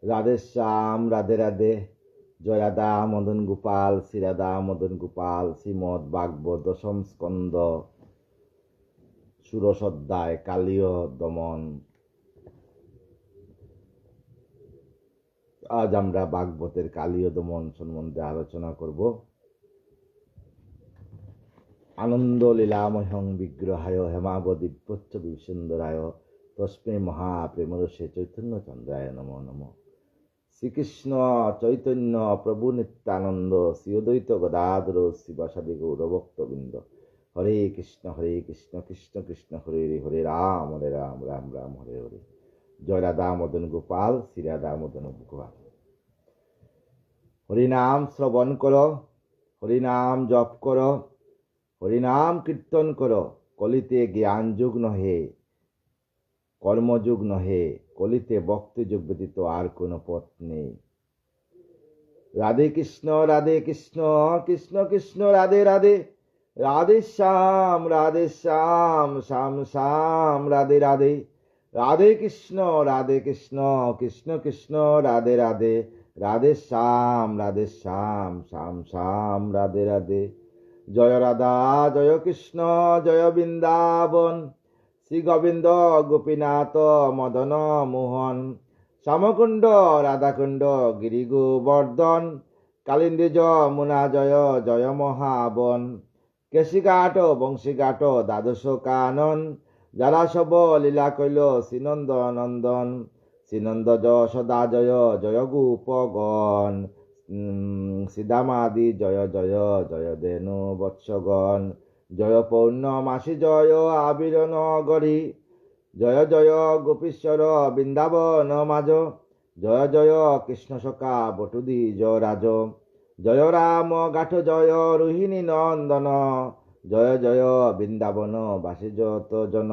রাধে শ্যাম রাধে রাধে। জয় রাধা মদন গোপাল, শ্রী রাধা মদন গোপাল। শ্রীমদ ভাগবত দশম স্কন্ধ, ষোড়শ অধ্যায়, কালীয় দমন। আজ আমরা ভাগবতের কালীয় দমন সম্বন্ধে আলোচনা করব। আনন্দ লীলামহং বিগ্রহায় হেমাবদিব্যচ্চ বিসুন্দরায় তস্মৈ মহাপ্রেমরসে চৈতন্য চন্দ্রায় নমো নমঃ। শ্রীকৃষ্ণ চৈতন্য প্রভু নিত্যানন্দ শ্রী অদ্বৈত গদাধর শিবাসাদি গৌরভক্তবৃন্দ। হরে কৃষ্ণ কৃষ্ণ কৃষ্ণ হরে হরে, হরে রাম রাম রাম হরে হরে। জয় রাধা মদন গোপাল, শ্রী রাধা মদন গোপাল। হরিনাম শ্রবণ করো, হরিনাম জপ করো, হরিনাম কীর্তন করো। কলিতে জ্ঞান যুগ নহে, কর্মযুগ নহে, কলিতে ভক্তি যুগ ব্যতীত আর কোনো পথ নেই। রাধে কৃষ্ণ কৃষ্ণ কৃষ্ণ রাধে রাধে, রাধে শ্যাম শ্যাম শ্যাম রাধে রাধে। রাধে কৃষ্ণ কৃষ্ণ কৃষ্ণ রাধে রাধে, রাধে শ্যাম শ্যাম শ্যাম রাধে রাধে। জয় রাধা জয় কৃষ্ণ জয় বৃন্দাবন, শ্রী গোবিন্দ গোপীনাথ মদন মোহন। শ্যামকুণ্ড রাধাকুণ্ড গিরি গোবর্ধন, কালিন্দী যমুনা জয় জয় মহাবন। কেশিঘাট বংশীঘাট দ্বাদশ কানন, যারা সব লীলা কইল শ্রীনন্দ নন্দন। শ্রীনন্দ যশোদা জয় জয় গোপগণ, শ্রীদামাদি জয় জয় জয় ধেনু বৎসগণ। জয় পৌর্ণমাসী জয় আবির নগরী, জয় জয় গোপীশ্বর বৃন্দাবন মাজ। জয় জয় কৃষ্ণ সখা বটুদি জয় রাজ। জয় রাম গাঠ জয় রোহিণী নন্দন, জয় জয় বৃন্দাবন বাসী যত জন।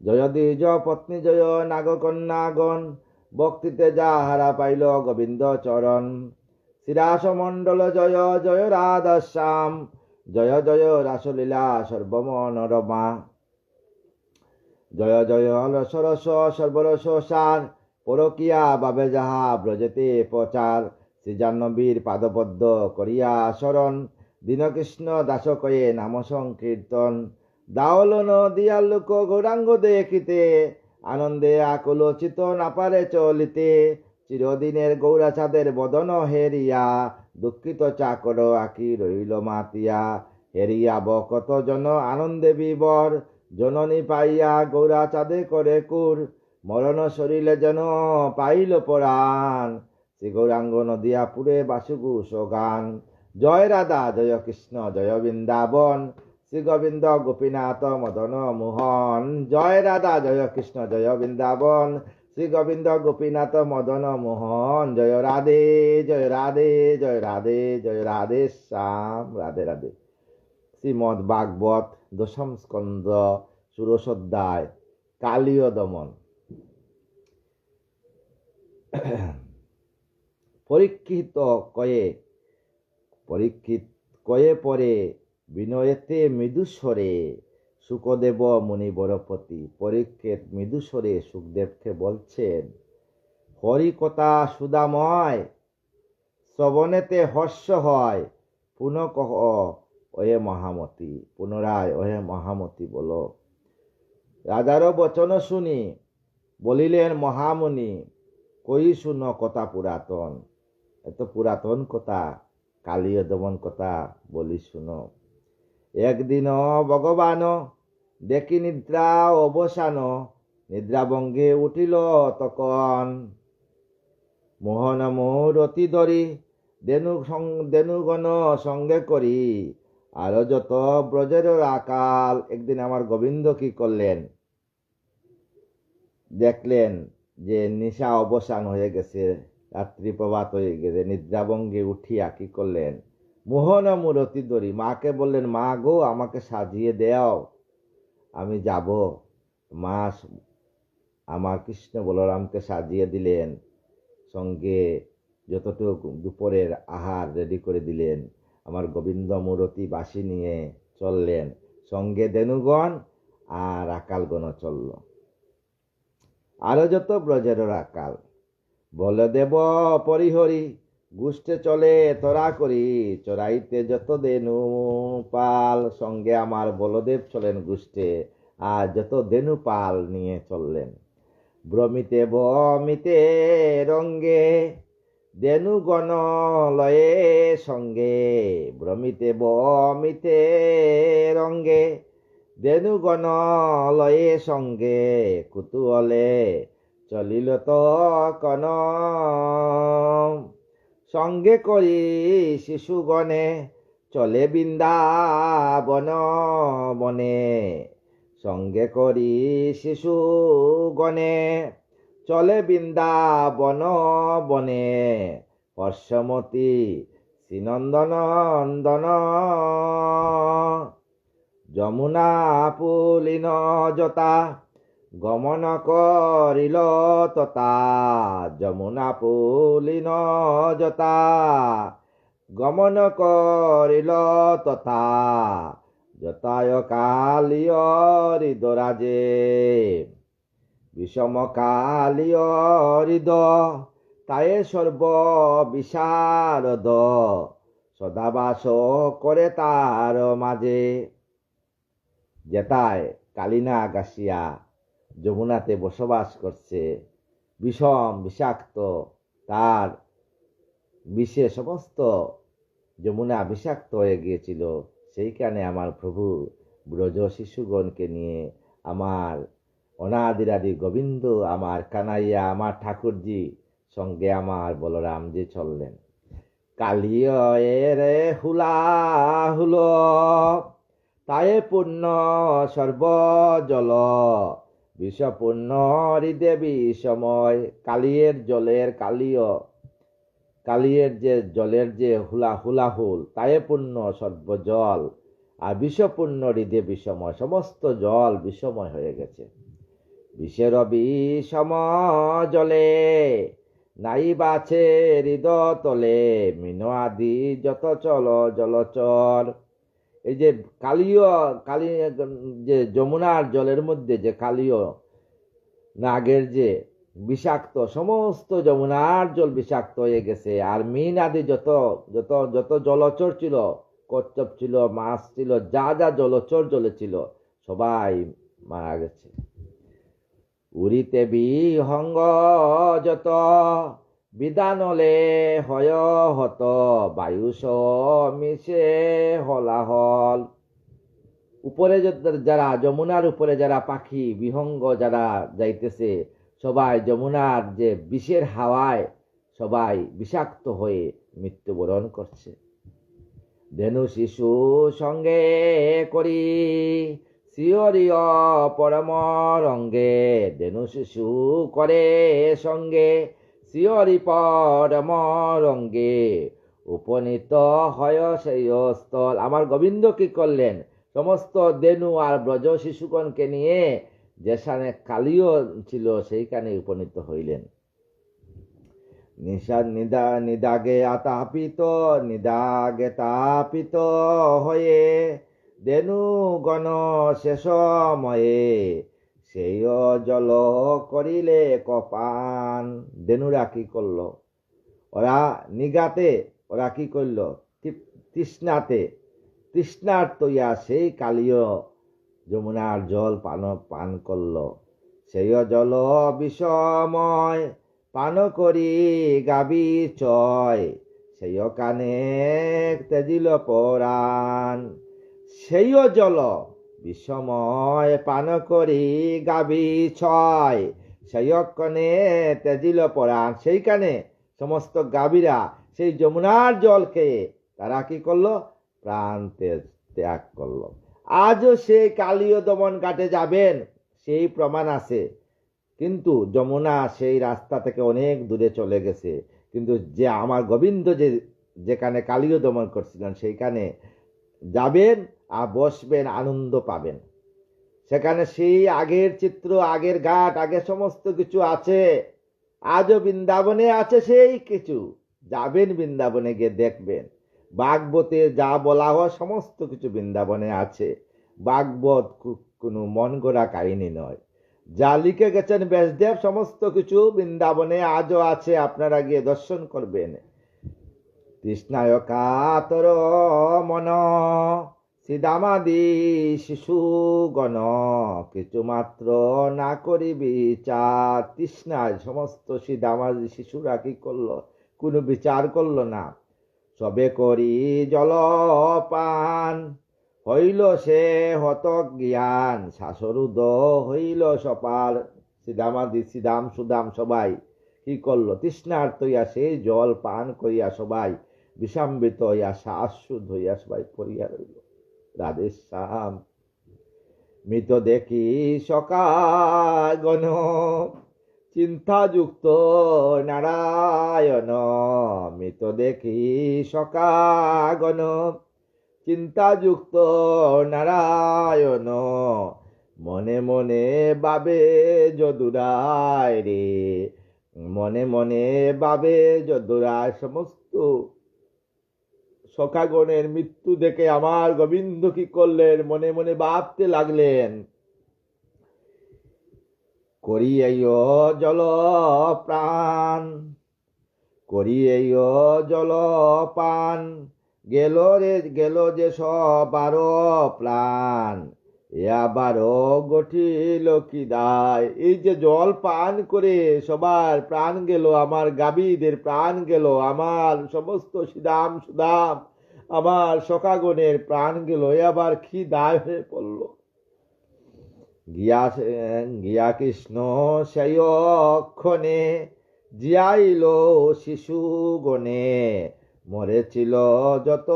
জয় দ্বিজ পত্নী জয় নাগকন্যাগণ, ভক্তিতে যাহারা পাইল গোবিন্দ চরণ। শ্রীরাস মণ্ডল জয় জয় রাধা শ্যাম, জয় জয় রাসলীলা সর্বমনোরমা। জয় জয় রসরস সর্বরস সার, পরকিয়া বাবে যাহা ব্রজেতে প্রচার। শ্রীজাহ্নবীর পাদপদ্ম করিয়া শরণ, দীনকৃষ্ণ দাস কয়ে নাম সংকীর্তন। দাওলন দিয়ার লোক গৌরাঙ্গ দেখিতে, আনন্দে আকুল চিত না পারে চলিতে। চিরদিনের গৌরাচাঁদের বদন হেরিয়া, দুঃখিত চাকর আঁকি রইল মাতিয়া। হেরিয়া কত জন আনন্দে বিবর, জননী পাইয়া গৌরাচাঁদে করে কুর। মরণ শরীরে যেন পাইল পরাণ, শ্রী গৌরাঙ্গ নদিয়া পুরে বাসুগুষ গান। জয় রাধা জয় কৃষ্ণ জয় বৃন্দাবন, শ্রী গোবিন্দ গোপীনাথ মদন মোহন। জয় রাধা জয় কৃষ্ণ জয় বৃন্দাবন, শ্রী গোবিন্দ গোপীনাথ মদন মোহন। জয় রাধে জয় রাধে জয় রাধে জয় রাধে শ্যাম রাধে রাধে। শ্রীমদ ভাগবত দশম স্কন্ধ, ষোড়শ অধ্যায়, কালীয় দমন। পরীক্ষিত কয়ে পরে বিনয়েতে মৃদুস্বরে, সুকদেব মুনি বরপতি। পরীক্ষিত মৃদুস্বরে সুখদেবকে বলছেন, হরি কথা সুধাময়, শ্রবণেতে হর্ষ হয়। পুনঃ কহ ওহে মহামতি, পুনরায় ওহে মহামতি বলো। রাজারও বচন শুনি বলিলেন মহামুনি, কই শুনো কথা পুরাতন। এত পুরাতন কথা, কালীয় দমন কথা বলি শুনো। একদিন ভগবান দেখি নিদ্রা অবসান, নিদ্রাভঙ্গে উঠিল তখন। মোহন মূরতি ধরি দেনুগণ সঙ্গে করি, আরো যত ব্রজের আকাল। একদিন আমার গোবিন্দ কি করলেন, দেখলেন যে নিশা অবসান হয়ে গেছে, রাত্রি প্রভাত হয়ে গেছে, নিদ্রাভঙ্গে উঠিয়া কি করলেন, মোহন মূরতি ধরি মাকে বললেন, মা গো আমাকে সাজিয়ে দেও, আমি যাব। মা আমার কৃষ্ণ বলরামকে সাজিয়ে দিলেন, সঙ্গে যতটুকু দুপুরের আহার রেডি করে দিলেন। আমার গোবিন্দ মূরতি বাসি নিয়ে চললেন, সঙ্গে ধেনুগণ আর আকালগণ চলল, আরো যত ব্রজের আকাল। বলদেব পরিহরি গুষ্টে চলে তোরা করি, চড়াইতে যত দেনু পাল। সঙ্গে আমার বলদেব চলেন গুষ্টে, আর যত দেনু পাল নিয়ে চললেন। ভ্রমিতে বমিতে রঙ্গে দেনুগণ লয়ে সঙ্গে, ভ্রমিতে বমিতে রঙ্গে দেনুগণ লয়ে সঙ্গে, কুতূহলে চলিল তখন সঙ্গে করি শিশুগণে, চলে বৃন্দাবন বনে। সঙ্গে করি শিশুগণে, চলে বৃন্দাবন বনে। হর্ষমতী শ্রীনন্দনন্দন, যমুনা পুলিন যতা গমন করিল ততা। যমুনা পুলিন যতা গমন করিল তথা, যতায় কালীয় হৃদরাজে। বিষম কালীয় হৃদ তায়ে সর্ব বিশারদ, সদাবাস করে তার মাঝে। যেতায় কালিনাগ আসিয়া যমুনাতে বসবাস করছে, বিষম বিষাক্ত তার বিষে সমস্ত যমুনা বিষাক্ত হয়ে গিয়েছিল। সেইখানে আমার প্রভু ব্রজ শিশুগণকে নিয়ে, আমার অনাদিরাদি গোবিন্দ, আমার কানাইয়া, আমার ঠাকুরজি সঙ্গে আমার বলরামজি চললেন। কালিয় রে হুলা হুলো তায়ে পূর্ণ সর্বজল, বিষপূর্ণ হৃদেবী সময়। কালিয়ের জলের কালিয়ের যে জলের যে হুলাহুল তায়ে পূর্ণ সর্বজল, আর বিষপূর্ণ হৃদে বিষময়, সমস্ত জল বিষময় হয়ে গেছে। বিষের বিষম জলে নাই বাছে হৃদয় তলে, মিন আদি যত চল জলচর। এই যে কালীয় যে যমুনার জলের মধ্যে যে কালীয় নাগের যে বিষাক্ত, সমস্ত যমুনার জল বিষাক্ত হয়ে গেছে। আর মিন আদি যত যত যত জলচর ছিল, কচ্ছপ ছিল, মাছ ছিল, যা যা জলচর জলে ছিল, সবাই মারা গেছে। উড়িতে বিহঙ্গ যত বিধানলে হয় হত, বায়ুষ মিশে হলাহল। উপরে যারা যমুনার উপরে যারা পাখি বিহঙ্গ যারা যাইতেছে, সবাই যমুনার যে বিষের হাওয়ায় সবাই বিষাক্ত হয়ে মৃত্যুবরণ করছে। ধেনু শিশু সঙ্গে করি শিয়রিয় পরম রঙ্গে, ধেনু শিশু করে সঙ্গে শিয়রি পরম রঙ্গে। উপনীত হয় সেই স্থল। আমার গোবিন্দ কি করলেন? সমস্ত দেনু আর ব্রজ শিশুগণকে নিয়ে যেখানে কালীয় ছিল সেইখানে উপনীত হইলেন। নিদাগে তাপিত হয়ে দেনু গণ শেষময়ে, সেই জল করিলে কপান। দেনুরা কি করলো? ওরা নিগাতে ওরা কি করলো? তৃষ্ণার্ত হইয়া সেই কালীয় যমুনার জল পান করল। সেই জল বিষময় পান করি গাবি চয়, সেই কানে তেজিল পরাণ। সেই জল বিষময় পান করি গাবি ছয়, সেই কানে তেজিল পরাণ। সেইখানে সমস্ত গাভীরা সেই যমুনার জল খেয়ে তারা কি করলো? প্রাণ ত্যাগ করলো। আজও সেই কালীয় দমন ঘাটে যাবেন, সেই প্রমাণ আছে। কিন্তু যমুনা সেই রাস্তা থেকে অনেক দূরে চলে গেছে। কিন্তু যে আমার গোবিন্দ যেখানে কালীয় দমন করছিলেন, সেইখানে যাবেন আর বসবেন, আনন্দ পাবেন। সেখানে সেই আগের চিত্র, আগের ঘাট, আগের সমস্ত কিছু আছে। আজও বৃন্দাবনে আছে সেই কিছু। যাবেন বৃন্দাবনে গিয়ে দেখবেন। ভাগবতে যা বলা হয় সমস্ত কিছু বৃন্দাবনে আছে। ভাগবত কোনো মন গড়া কাহিনী নয়। যা লিখে গেছেন ব্যাসদেব সমস্ত কিছু বৃন্দাবনে আজও আছে, আপনারা গিয়ে দর্শন করবেন। তৃষ্ণায় কাতর মন শ্রীদামাদি শিশুগণ কিছু মাত্র না করি বিচার। তৃষ্ণায় সমস্ত শ্রীদামাদি শিশুরা কি করলো? কোনো বিচার করলো না। সবে করি জলপান হইল সে হত জ্ঞান, শাসরুদ হইল সপাল। শ্রীদামাদি শ্রীদাম সুদাম সবাই কি করলো? তৃষ্ণার্ত হইয়া সেই জল পান করিয়া সবাই বিষাম্বিত হইয়া শ্বাসশুদ্ধ হইয়া সবাই পড়িয়া রইল। রাধেশ্যাম মৃত দেখি সকাগণ চিন্তাযুক্ত নারায়ণ। মৃত দেখি সকাগণ চিন্তাযুক্ত নারায়ণ। মনে মনে বাবে যদুরায় রে, মনে মনে বাবে যদুরায়। সমস্ত সখাগণের মৃত্যু দেখে আমার গোবিন্দ কি করলেন? মনে মনে ভাবতে লাগলেন। করিয়েও জল প্রাণ, করিয়েও জল পান, গেল রে গেল যে সবার প্রাণ, আবারও গঠিল কি দায়। এই যে জল পান করে সবার প্রাণ গেল, আমার গাভীদের প্রাণ গেল, আমার সমস্ত সিদাম সুদাম আমার সখাগণের প্রাণ গেল, আবার কি দায় হয়ে পড়ল। গিয়া কৃষ্ণ সেই ক্ষণে জিয়াইল শিশুগণে, মরেছিল যত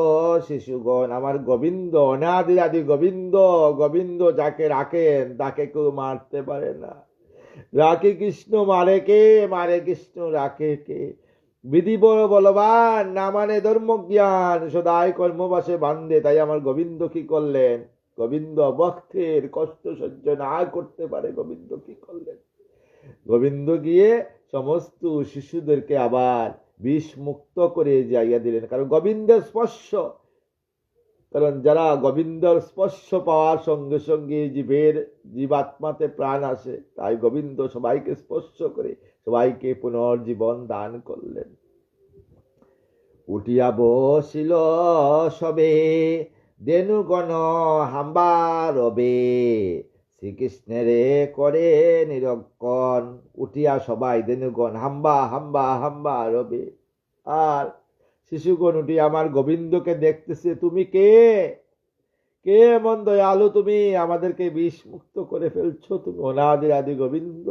শিশুগণ। আমার গোবিন্দ অনাদি গোবিন্দ, গোবিন্দ যাকে রাখেন তাকে কেউ মারতে পারে না। রাখে কৃষ্ণ, মারে কে? মারে কৃষ্ণ, রাখে কে? বিধি বড় বলবান, না মানে ধর্ম জ্ঞান, সদাই কর্মবাসে বান্ধে। তাই আমার গোবিন্দ কি করলেন? গোবিন্দ ভক্তের কষ্ট সহ্য না করতে পারে, গোবিন্দ কি করলেন? গোবিন্দ গিয়ে সমস্ত শিশুদেরকে আবার বিষ মুক্ত করে যাইয়া দিলেন। কারণ গোবিন্দের স্পর্শ, কারণ যারা গোবিন্দর স্পর্শ পাওয়ার সঙ্গে সঙ্গে জীবাত্মাতে প্রাণ আসে, তাই গোবিন্দ সবাইকে স্পর্শ করে সবাইকে পুনর্জীবন দান করলেন। উঠিয়া বসিল সবে দেনুগণ হাম্বা রবে, শ্রীকৃষ্ণের করে নিরক্ষণ। উঠিয়া সবাই দেনুগণ হাম্বা হাম্বা হাম্বা রবে। আর শিশুগণ উঠি আমার গোবিন্দকে দেখতেছে। তুমি কে? কে এমন দয়ালু তুমি? আমাদেরকে বিষ মুক্ত করে ফেলছো তুমি, অনাদি আদি গোবিন্দ।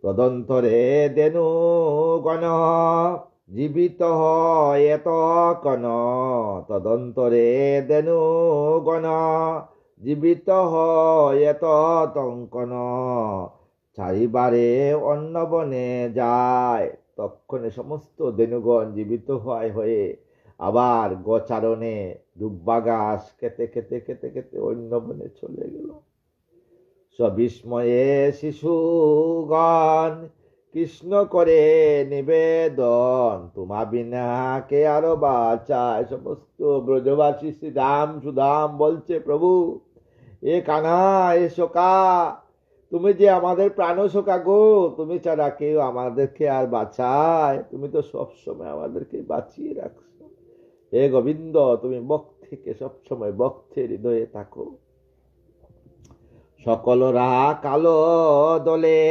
তদন্তরে দেনুগণ জীবিত হয় এত কন, তদন্তরে দেনুগণ জীবিত হয় এত তঙ্কন। চারিবারে অন্য বনে যায়, তক্ষণে সমস্ত দেনুগণ জীবিত হয়ে আবার গোচারণে দুব্বা গাছ খেতে খেতে খেতে খেতে অন্য বনে চলে গেল। সবিস্ময়ে শিশুগণ কৃষ্ণ করে নিবেদন, তোমা বিনা কে আরো বাঁচায়। সমস্ত ব্রজবাসী শ্রীদাম সুদাম বলছে, প্রভু এ কানা, এ শোকা, তুমি যে আমাদের প্রাণ শোকা গো, তুমি ছাড়া কেউ আমাদেরকে আর বাঁচায়? তুমি তো সবসময় আমাদেরকে বাঁচিয়ে রাখছো। হে গোবিন্দ, তুমি ভক্তকে সবসময় ভক্তের হৃদয়ে থাকো। সকলরা কালো দলে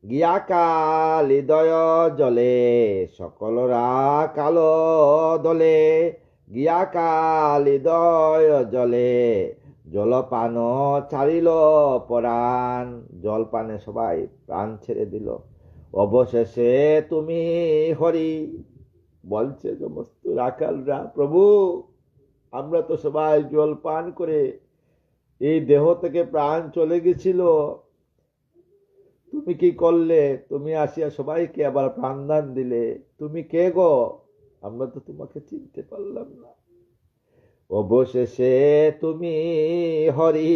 গিয়া কাল হৃদয় জলে, সকলরা কালো দলে গিয়া কাল হৃদয় জলে। জলপান ছাড়িল পরাণ, জলপানে সবাই প্রাণ ছেড়ে দিল। অবশেষে তুমি হরি, বলছে সমস্ত রাখালরা, প্রভু আমরা তো সবাই জল পান করে এই দেহ থেকে প্রাণ চলে গেছিল, তুমি কি করলে? তুমি আসিয়া সবাইকে আবার প্রাণদান দিলে। তুমি কে গো? আমরা তো তোমাকে চিনতে পারলাম না। অবশেষে তুমি হরি,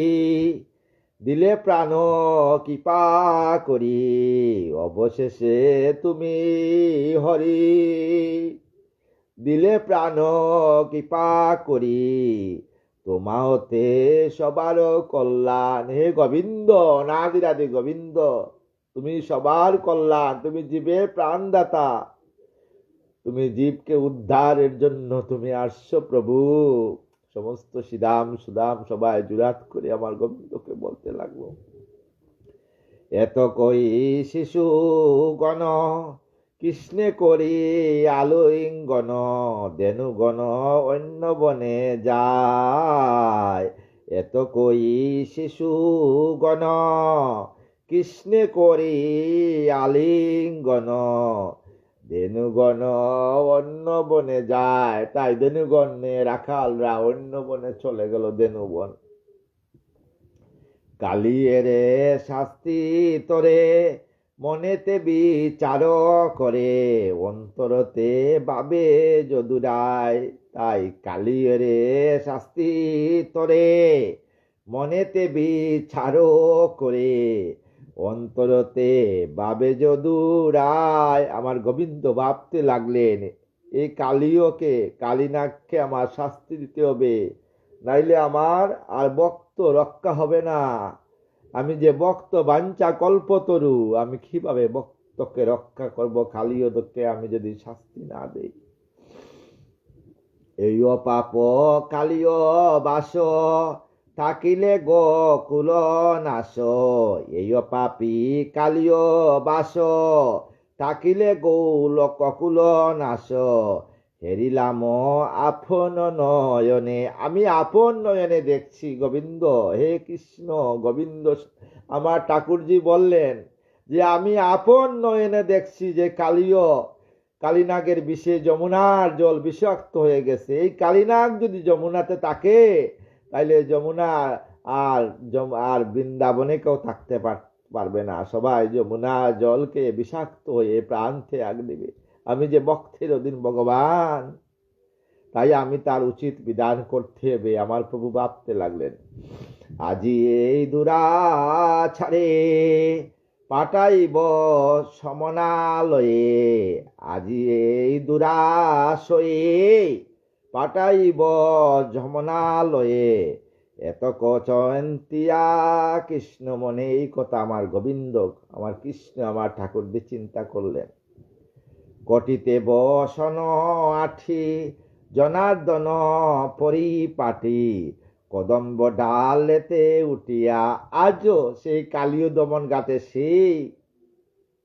দিলে প্রাণ কৃপা করি। অবশেষে তুমি হরি, দিলে প্রাণ কৃপা করি। তোমাতে সবার কল্যাণ। হে গোবিন্দ, অনাদিরাদি গোবিন্দ, তুমি সবার কল্যাণ, তুমি জীবের প্রাণদাতা, তুমি জীবকে উদ্ধারের জন্য তুমি আসছো প্রভু। সমস্ত সিদাম সুদাম সবাই জুরাত করে আমার গোবিন্দকে বলতে লাগলো, এত কই শিশু গণ কৃষ্ণে করি আলোইঙ্গন, দেনু গণ অন্য বনে যায়। এত কই শিশু গণ কৃষ্ণে করি আলিঙ্গন, ধেনুগণ অন্য বনে যায়। তাই ধেনুগণে রাখালরা অন্য বনে চলে গেল, ধেনুবন। কালিয়েরে শাস্তি তরে মনেতে বিচার করে, অন্তরতে বাবে যদুরায়। তাই কালিয়েরে শাস্তি তরে মনেতে বিচার করে, অন্তরতে বাবে যদুরায়। আমার গোবিন্দ ভাবতে লাগলেন, এই কালিয়কে, কালিনাগকে আমার শাস্তি দিতে হবে, নাইলে আমার আর ভক্ত রক্ষা হবে না। আমি যে ভক্ত বাঞ্ছা কল্পতরু, আমি কিভাবে ভক্তকে রক্ষা করব কালিয়কে আমি যদি শাস্তি না দেই। এই পাপ কালিয় বাস থাকিলে গোকুল নাশ, এই পাপি কালিয় বাস থাকিলে গোকুল নাশ। হেরিলাম আপন নয়নে, আমি আপন নয়নে দেখছি গোবিন্দ। হে কৃষ্ণ গোবিন্দ, আমার ঠাকুরজি বললেন যে আমি আপন নয়নে দেখছি যে কালিনাগের বিষে যমুনার জল বিষাক্ত হয়ে গেছে। এই কালিনাগ যদি যমুনাতে থাকে, তাইলে যমুনা আর বৃন্দাবনে কেউ থাকতে পারবে না। সবাই যমুনা জলকে বিষাক্ত হয়ে প্রাণ ত্যাগ দিবে। আমি যে ভক্তের অধীন ভগবান, তাই আমি তার উচিত বিধান করতে হবে। আমার প্রভু ভাবতে লাগলেন, আজি এই দুরাছাড়ে পাঠাইব সমনালয়ে, আজি এই দুরাশয়ে পাঠাইব যমনালয়ে। এত কচন্তিয়া কৃষ্ণ মনে, এই কথা আমার গোবিন্দ, আমার কৃষ্ণ, আমার ঠাকুরজি চিন্তা করলেন। কটিতে বসন আঠি জনার্দন পরিপাটি, কদম্ব ডালেতে উঠিয়া। আজও সেই কালীয় দমন গাতে, সেই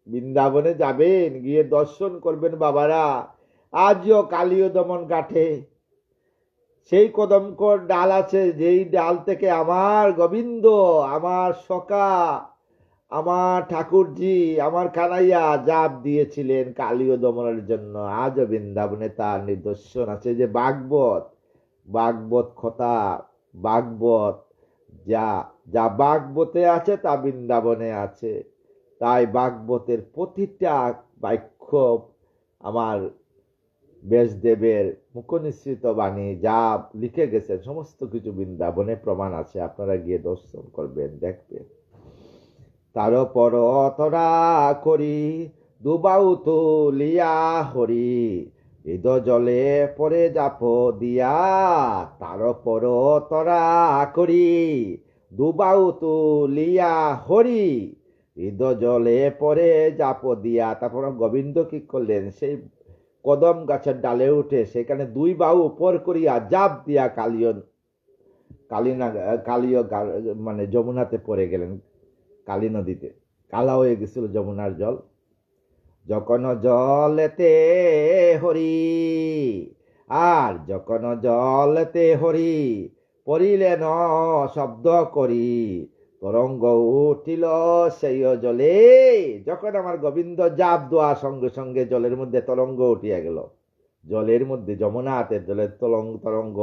বৃন্দাবনে যাবেন, গিয়ে দর্শন করবেন বাবারা। আজও কালীয় দমন ঘাটে সেই কদম্বর ডাল আছে, যেই ডাল থেকে আমার গোবিন্দ, আমার সখা, আমার ঠাকুরজি, আমার কানাইয়া জাপ দিয়েছিলেন কালীয় দমনের জন্য। আজও বৃন্দাবনে তার নিদর্শন আছে। যে ভাগবত কথা, ভাগবত যা যা ভাগবতে আছে তা বৃন্দাবনে আছে। তাই ভাগবতের প্রতিটা বাক্য আমার ব্যাসদেবের মুখনিসৃত বাণী যা লিখে গেছেন, সমস্ত কিছু বৃন্দাবনে প্রমাণ আছে। আপনারা গিয়ে দর্শন করবেন, দেখবেন। তারপর তরা করি দুবাউ তুলিয়া হরি, হৃদ জলে পরে জাপ দিয়া। তারপর তরা করি দুবাউ তুলিয়া হরি, হৃদ জলে পরে জাপ দিয়া। তারপর গোবিন্দ কি করলেন, সেই কদম গাছের ডালে উঠে সেখানে দুই বাহু উপর করিয়া জাপ দিয়া কালীয় মানে যমুনাতে পড়ে গেলেন। কালী নদীতে কালা হয়ে গেছিল যমুনার জল। যখন জলেতে হরি, আর যখন জলেতে হরি পড়িলেন শব্দ করি, তরঙ্গ উঠিল সেই জলে। যখন আমার গোবিন্দ জাপ দেওয়া সঙ্গে সঙ্গে জলের মধ্যে তরঙ্গ উঠিয়া গেল। জলের মধ্যে যমুনাতে জলের তরঙ্গ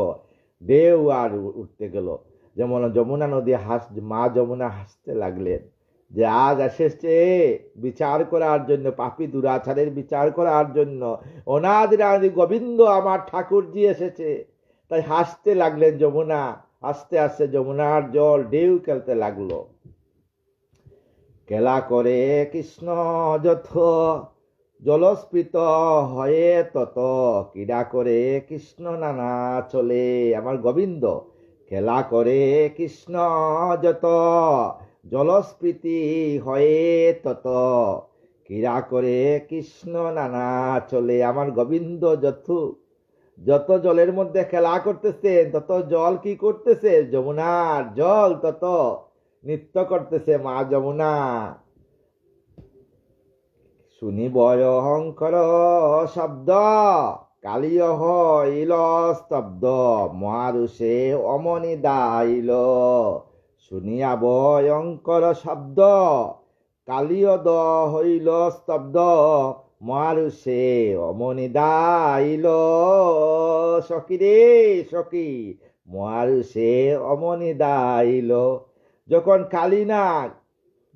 ঢেউ আর উঠতে গেল। যেমন যমুনা নদী মা যমুনা হাসতে লাগলেন যে আজ এসেছে বিচার করার জন্য, পাপী দুরাচারের বিচার করার জন্য অনাদি গোবিন্দ আমার ঠাকুরজি এসেছে। তাই হাসতে লাগলেন যমুনা। আস্তে আস্তে যমুনার জল ঢেউ খেলতে লাগলো। খেলা করে কৃষ্ণ যথ জলস্ফীত হয়ে তত, ক্রীড়া করে কৃষ্ণ নানা চলে। আমার গোবিন্দ খেলা করে কৃষ্ণ যত, জলস্ফীতি হয়ে তত, ক্রীড়া করে কৃষ্ণ নানা চলে। আমার গোবিন্দ যত জলের মধ্যে খেলা করতেছে, তত জল কি করতেছে? যমুনার জল তত নৃত্য করতেছে মা যমুনা। শুনিব অহংকর শব্দ, কালিয় হইল স্তব্ধ, মহারুষে অমনি দাইল। শুনিয়া ভয়ঙ্কর শব্দ, কালিয় হইল স্তব্ধ, মহারুষে অমনি দাইল। সখী রে সখী, মহারুষে অমনি দাইল। যখন কালীনাগ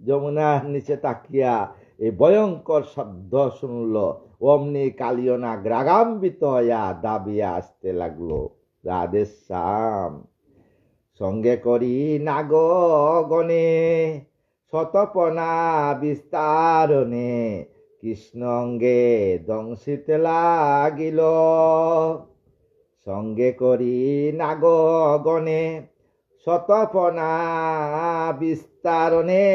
যমুনার নিচে তাকিয়া এই ভয়ঙ্কর শব্দ শুনল, অমনি কালীয় নাগ রাগান্বিত হইয়া দাবিয়া আসতে লাগলো। রাধে শ্যাম। সঙ্গে করি নাগ গণে, শতপনা বিস্তারণে, কৃষ্ণ অঙ্গে দংশিতে লাগিল। সঙ্গে করি নাগ গণে, শতপনা বিস্তারণে,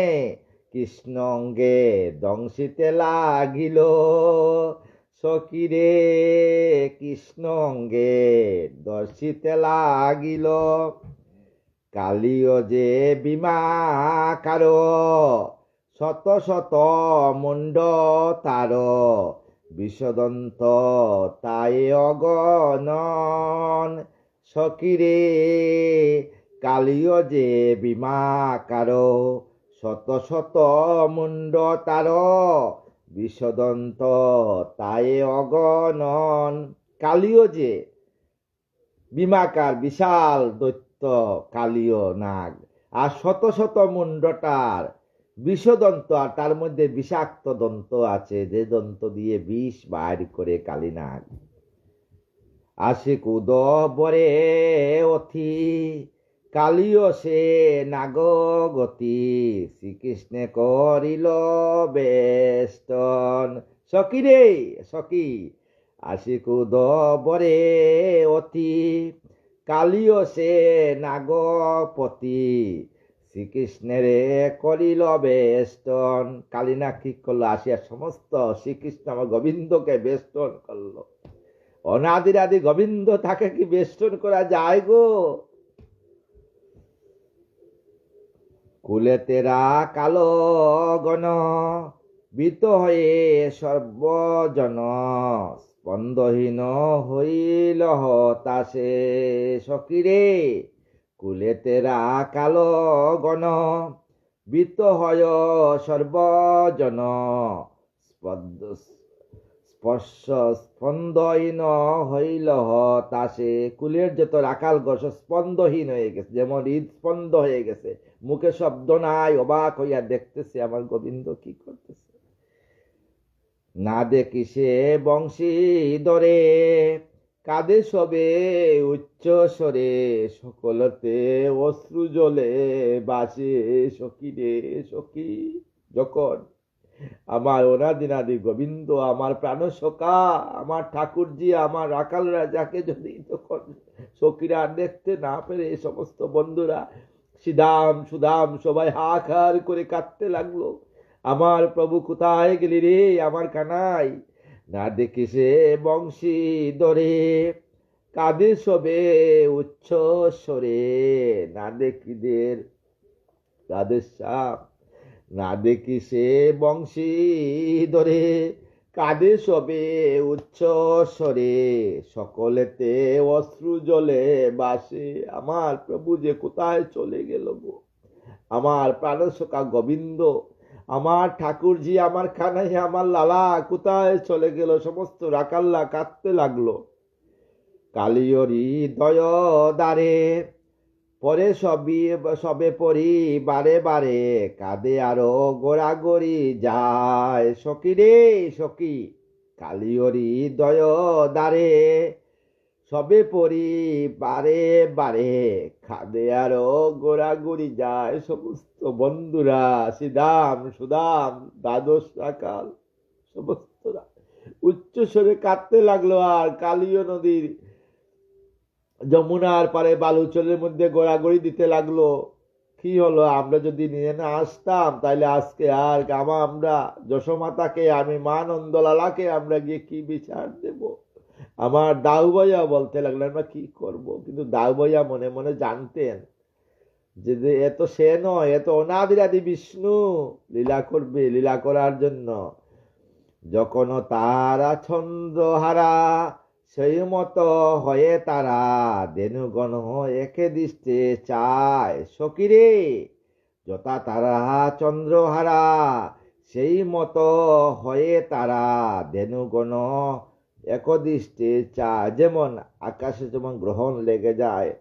কৃষ্ণ অঙ্গে দংশিতে লাগিল। সখী রে কৃষ্ণ অঙ্গে দর্শিতে লাগিল। কালিও যে বিমাকার, শত শত মুন্ড তার, বিষদন্ত তাই অগণন। সখী রে কালিও যে বিমাকার, শত শত মুন্ড তার, বিষদন্ত তাই অগণন। কালিও যে বিমাকার, বিশাল দৈত্য কালিয় নাগ, আর শত শত মুন্ডটার বিষদন্ত, আর তার মধ্যে বিষাক্ত দন্ত আছে, যে দন্ত দিয়ে বিষ বাইর করে কালীনাগ। আসে কুদ বরে অথি, কালিয় সে নাগ গতি, শ্রীকৃষ্ণে করিল বেষ্টন। সখী রে সখী, আসি কুদ বরে অতি, কালিয় সে নাগপতি, শ্রীকৃষ্ণের করিল বেষ্টন। কালীনাগ ঠিক করলো, আসিয়া সমস্ত শ্রীকৃষ্ণ আমার গোবিন্দকে বেষ্টন করলো। অনাদির আদি গোবিন্দ তাকে কি বেষ্টন করা যায় গো? কুলে তেরা কালো গণ, বিত হয়ে সর্বজন, স্পন্দহীন হইল হতাশে। সখী রে কুলে তেরা কালো গণ, বিত হয় সর্বজন, স্পন্দহীন হইল হতাশে। কুলের যত রাখাল গছ স্পন্দহীন হয়ে গেছে, যেমন হৃদস্পন্দ হয়ে গেছে, মুখে শব্দ নাই, অবাক হইয়া দেখতেছে আমার গোবিন্দ কি করতেছে। না দেখি সে বংশী ধরে, কাঁদে সবে উচ্চ স্বরে, সকলতে অশ্রু জলে বাসে। সখী রে সখী, যখন আমার অনাদিনাদি গোবিন্দ, আমার প্রাণ সখা, আমার ঠাকুরজি, আমার রাখাল রাজাকে যদি তখন সখীরা দেখতে না পেরে, সমস্ত বন্ধুরা সিদাম সুদাম সবাই হাহাকার করে কাঁদতে লাগলো। আমার প্রভু কোথায় গেলি রে আমার কানাই? না দেখি সে বংশী ধরে, কাঁদে সবে উচ্চ স্বরে, না দেখিদের তাদের সাপ, না দেখি সে বংশী ধরে, কাঁদে সবে উচ্চ স্বরে, সকলেতে অশ্রু জলে বাসে। আমার প্রভু যে কোথায় চলে গেল গো? আমার প্রাণসখা গোবিন্দ, আমার ঠাকুরজি, আমার কানাই, আমার লালা কোথায় চলে গেল? সমস্ত রাখাল্লা কাঁদতে লাগলো। কালিয়রি দয় দ্বারে, পরে সবে পরি বারে বারে, কাঁদে আরো গোড়াগড়ি যায়। সখী রে সখী, কালিয়রি দয় দ্বারে, সবে পরি বারে বারে, কাঁদে আরো গোড়াগড়ি যায়। সমস্ত বন্ধুরা সিদাম সুদাম দ্বাদশ রাখাল সমস্তরা উচ্চ স্বরে কাঁদতে লাগলো। আর কালীয় নদীর যমুনার পারে বালুচলের মধ্যে গড়াগড়ি দিতে লাগলো। কি হলো, আমরা যদি নিয়ে না আসতাম তাহলে আজকে আর আমরা যশোমাতাকে, আমি মা নন্দলালাকে আমরা গিয়ে কি বিচার দেব। আমার দাউ ভাইয়া বলতে লাগলেন আমরা কি করব, কিন্তু দাউ ভাইয়া মনে মনে জানতেন যে এত সে নয়, এত অনাদিরাদি বিষ্ণু লীলা করবে, লীলা করার জন্য। যখন তারা ছন্দ্রহারা সেই মতো হয়ে তারা দেনুগণ একে দৃষ্টে চায়। সকিরে যথা তারা চন্দ্রহারা সেই মতো হয়ে তারা দেনুগণ একদৃষ্টে চায়। যেমন আকাশে যেমন গ্রহণ লেগে যায়,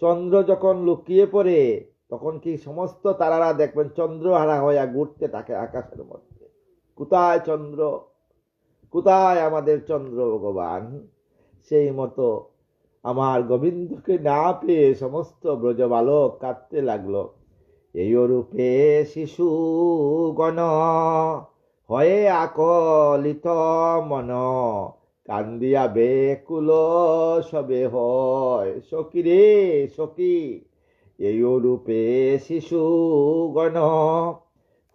চন্দ্র যখন লুকিয়ে পড়ে তখন কি সমস্ত তারারা দেখবেন চন্দ্রহারা হয়ে ঘুরতে থাকে আকাশের মধ্যে। কোথায় চন্দ্র, কোথায় আমাদের চন্দ্র ভগবান? সেই মতো আমার গোবিন্দকে না পেয়ে সমস্ত ব্রজবালক কাঁদতে লাগলো। এই রূপে শিশু গণ হয়ে আকলিত মন কান্দিয়া বেকুল সবে হয়। সখী রে সখী, এই রূপে শিশু গণ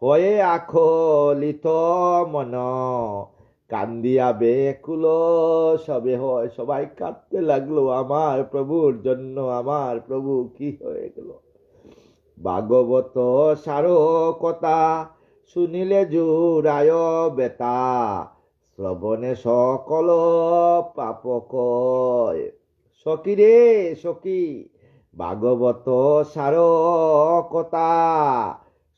হয়ে আকলিত মন কান্দিয়া বেকুল সবে হয়। সবাই কাঁদতে লাগলো আমার প্রভুর জন্য। আমার প্রভু কি হয়ে গেল? ভাগবত সার কথা শুনিলে জুড়ায় বেতা শ্রবণে সকল পাপ কয়। সখী রে সখী, ভাগবত সার কথা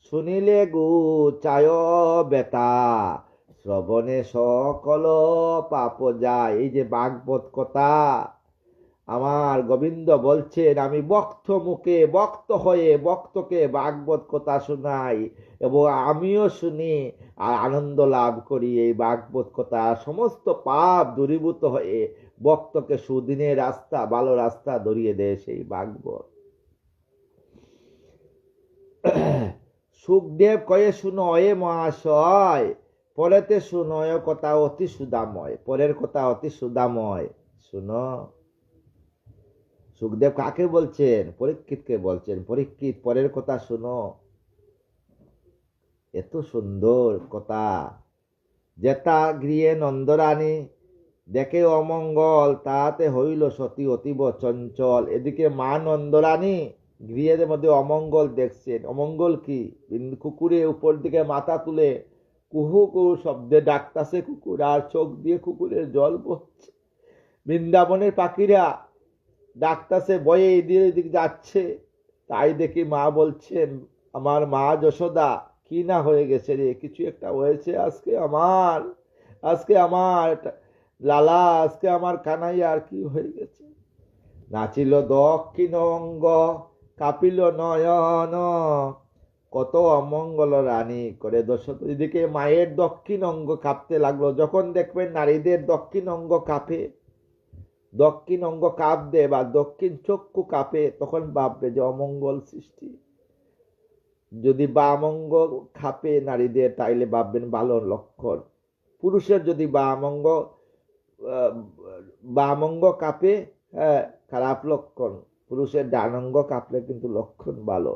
শুনিলে গুচায় বেতা শ্রবণে সকল পাপ যায়। এই যে ভাগবত কথা আমার গোবিন্দ বলছেন, আমি বক্ত মুখে বক্ত হয়ে বক্তকে ভাগবত কথা শোনাই এবং আমিও শুনি আর আনন্দ লাভ করি। এই ভাগবত কথা সমস্ত পাপ দূরীভূত হয়ে বক্তকে সুদিনের রাস্তা, ভালো রাস্তা ধরিয়ে দেয় সেই ভাগবত। সুখদেব কয়ে শুনো এ মহাশয়, পরেতে শুনয় কথা অতি সুদাময়। পরের কথা অতি সুদাময়, শুনো। সুখদেব কাকে বলছেন? পরীক্ষিতকে বলছেন, পরীক্ষিত পরের কথা শুনো। এত সুন্দর কথা। যেতা গৃহে নন্দরানী দেখে অমঙ্গল, তাতে হইল সতী অতীব চঞ্চল। এদিকে মা নন্দরানী গৃহের মধ্যে অমঙ্গল দেখছেন। অমঙ্গল কি? কুকুরে উপর দিকে মাথা তুলে কুহু কুহু শব্দে ডাকতাছে কুকুর, আর চোখ দিয়ে কুকুরের জল পড়ছে। বৃন্দাবনের পাখিরা ডাকতাছে, বয়ে এদিক যাচ্ছে। তাই দেখি মা বলছেন, আমার মা যশোদা, কি না হয়ে গেছে রে? কিছু একটা হয়েছে আজকে আমার, আজকে আমার লালা, আজকে আমার কানাইয়ার কি হয়ে গেছে? নাচিল দক্ষিণ অঙ্গ কাপিল নয়ন, কত অমঙ্গল রানী করে দশরথ। এদিকে মায়ের দক্ষিণ অঙ্গ কাঁপতে লাগলো। যখন দেখবেন নারীদের দক্ষিণ অঙ্গ কাঁপে, দক্ষিণ অঙ্গ কাঁপবে বা দক্ষিণ চক্ষু কাঁপে, তখন ভাববে যে অমঙ্গল সৃষ্টি। যদি বাম অঙ্গ কাঁপে নারীদের, তাইলে ভাববেন ভালো লক্ষণ। পুরুষের যদি বাম অঙ্গ কাঁপে, হ্যাঁ, খারাপ লক্ষণ। পুরুষের ডান অঙ্গ কাঁপলে কিন্তু লক্ষণ ভালো।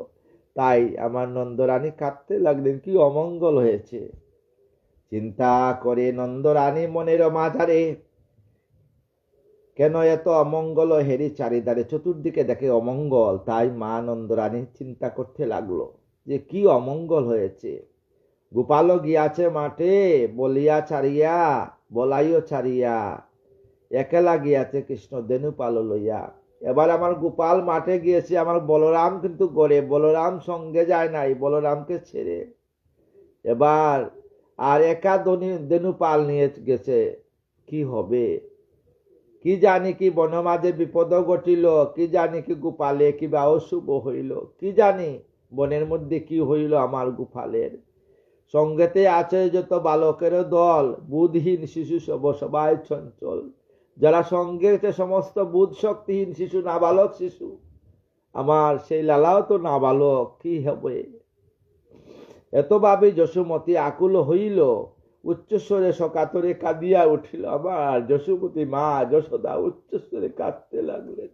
তাই আমার নন্দরানী কাঁদতে লাগলেন, কি অমঙ্গল হয়েছে। চিন্তা করে নন্দরানী মনের মাঝারে, কেন এত অমঙ্গল হেরি চারিদারে, চতুর্দিকে দেখে অমঙ্গল। তাই মা নন্দরানী চিন্তা করতে লাগলো যে কি অমঙ্গল হয়েছে। গোপাল গিয়াছে মাঠে বলিয়া ছাড়িয়া, বলাইও ছাড়িয়া, একলা গিয়াছে কৃষ্ণ দেনু পাল লইয়া। এবার আমার গোপাল মাঠে গিয়েছে, আমার বলরাম কিন্তু গড়ে, বলরাম সঙ্গে যায় নাই, বলরামকে ছেড়ে। এবার আর একা দেনু পাল নিয়ে গেছে। কি হবে? কি জানি কি বনমাঝে বিপদ ঘটিল, কি জানি কি গোপালে কিবা অশুভ হইল, কি জানি বনের মধ্যে কি হইল আমার গোপালের। সঙ্গেতে আছে যত বালকের দল, বুধহীন শিশু সবাই চঞ্চল। যারা সঙ্গে সমস্ত বুধ শক্তিহীন শিশু, নাবালক শিশু। আমার সেই লালাও তো নাবালক, কি হবে? এত ভাবে যশোমতী আকুল হইল, উচ্চস্বরে সকাতরে কাঁদিয়া উঠিল। আমার যশোমতী মা যশোদা উচ্চস্বরে কাঁদতে লাগলেন।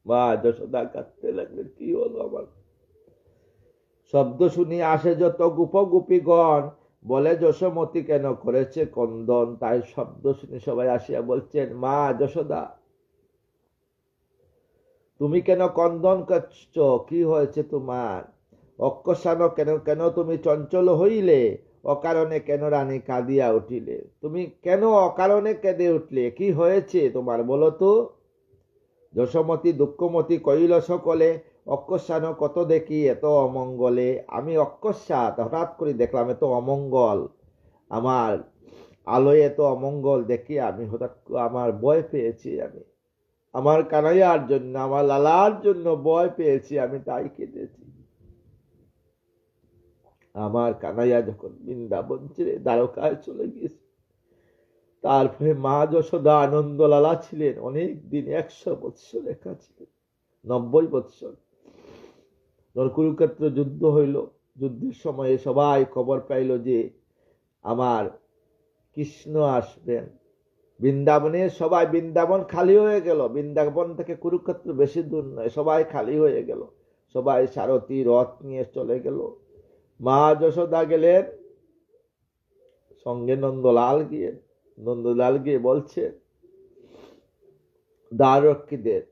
মা যশোদা কাঁদতে লাগলেন, কি হলো আমার? শব্দ শুনি আসে যত গোপগোপীগণ, বলে যশোমতি কেন করেছে কন্দন। তাই শব্দ শুনি সবাই আসিয়া বলছেন, মা যশোদা তুমি কেন কন্দন করছ? কি হয়েছে তোমার? অকস্মাৎ কেন কেন তুমি চঞ্চল হইলে? অকারণে কেন রানী কাঁদিয়া উঠিলে? তুমি কেন অকারণে কেঁদে উঠলে? কি হয়েছে তোমার, বলো তো? যশোমতি দুঃখমতি কইল সকলে, অকস্মাৎ কত দেখি এত অমঙ্গলে। আমি অকস্মাৎ হঠাৎ করে দেখলাম এত অমঙ্গল, আমার আলোয় এত অমঙ্গল দেখি আমি হঠাৎ আমার ভয় পেয়েছি। আমি আমার কানাইয়ার জন্য, আমার লালার জন্য ভয় পেয়েছি, আমি তাই কেঁদেছি। আমার কানাইয়া যখন বৃন্দাবন ছেড়ে দ্বারকায় চলে গিয়েছে, তারপরে মা যশোদা আনন্দ লালা ছিলেন অনেক দিন, 100 বৎসর একা ছিলেন, 90 বৎসর। যখন কুরুক্ষেত্র যুদ্ধ হইল, যুদ্ধের সময়ে সবাই খবর পাইল যে আমার কৃষ্ণ আসবেন বৃন্দাবনে। সবাই, বৃন্দাবন খালি হয়ে গেল, বৃন্দাবন থেকে কুরুক্ষেত্র বেশি দূর নয়, সবাই খালি হয়ে গেল। সবাই সারথি রথ নিয়ে চলে গেল। মা যশোদা গেলেন, সঙ্গে নন্দলাল গিয়ে বলছে দ্বাররক্ষীদের,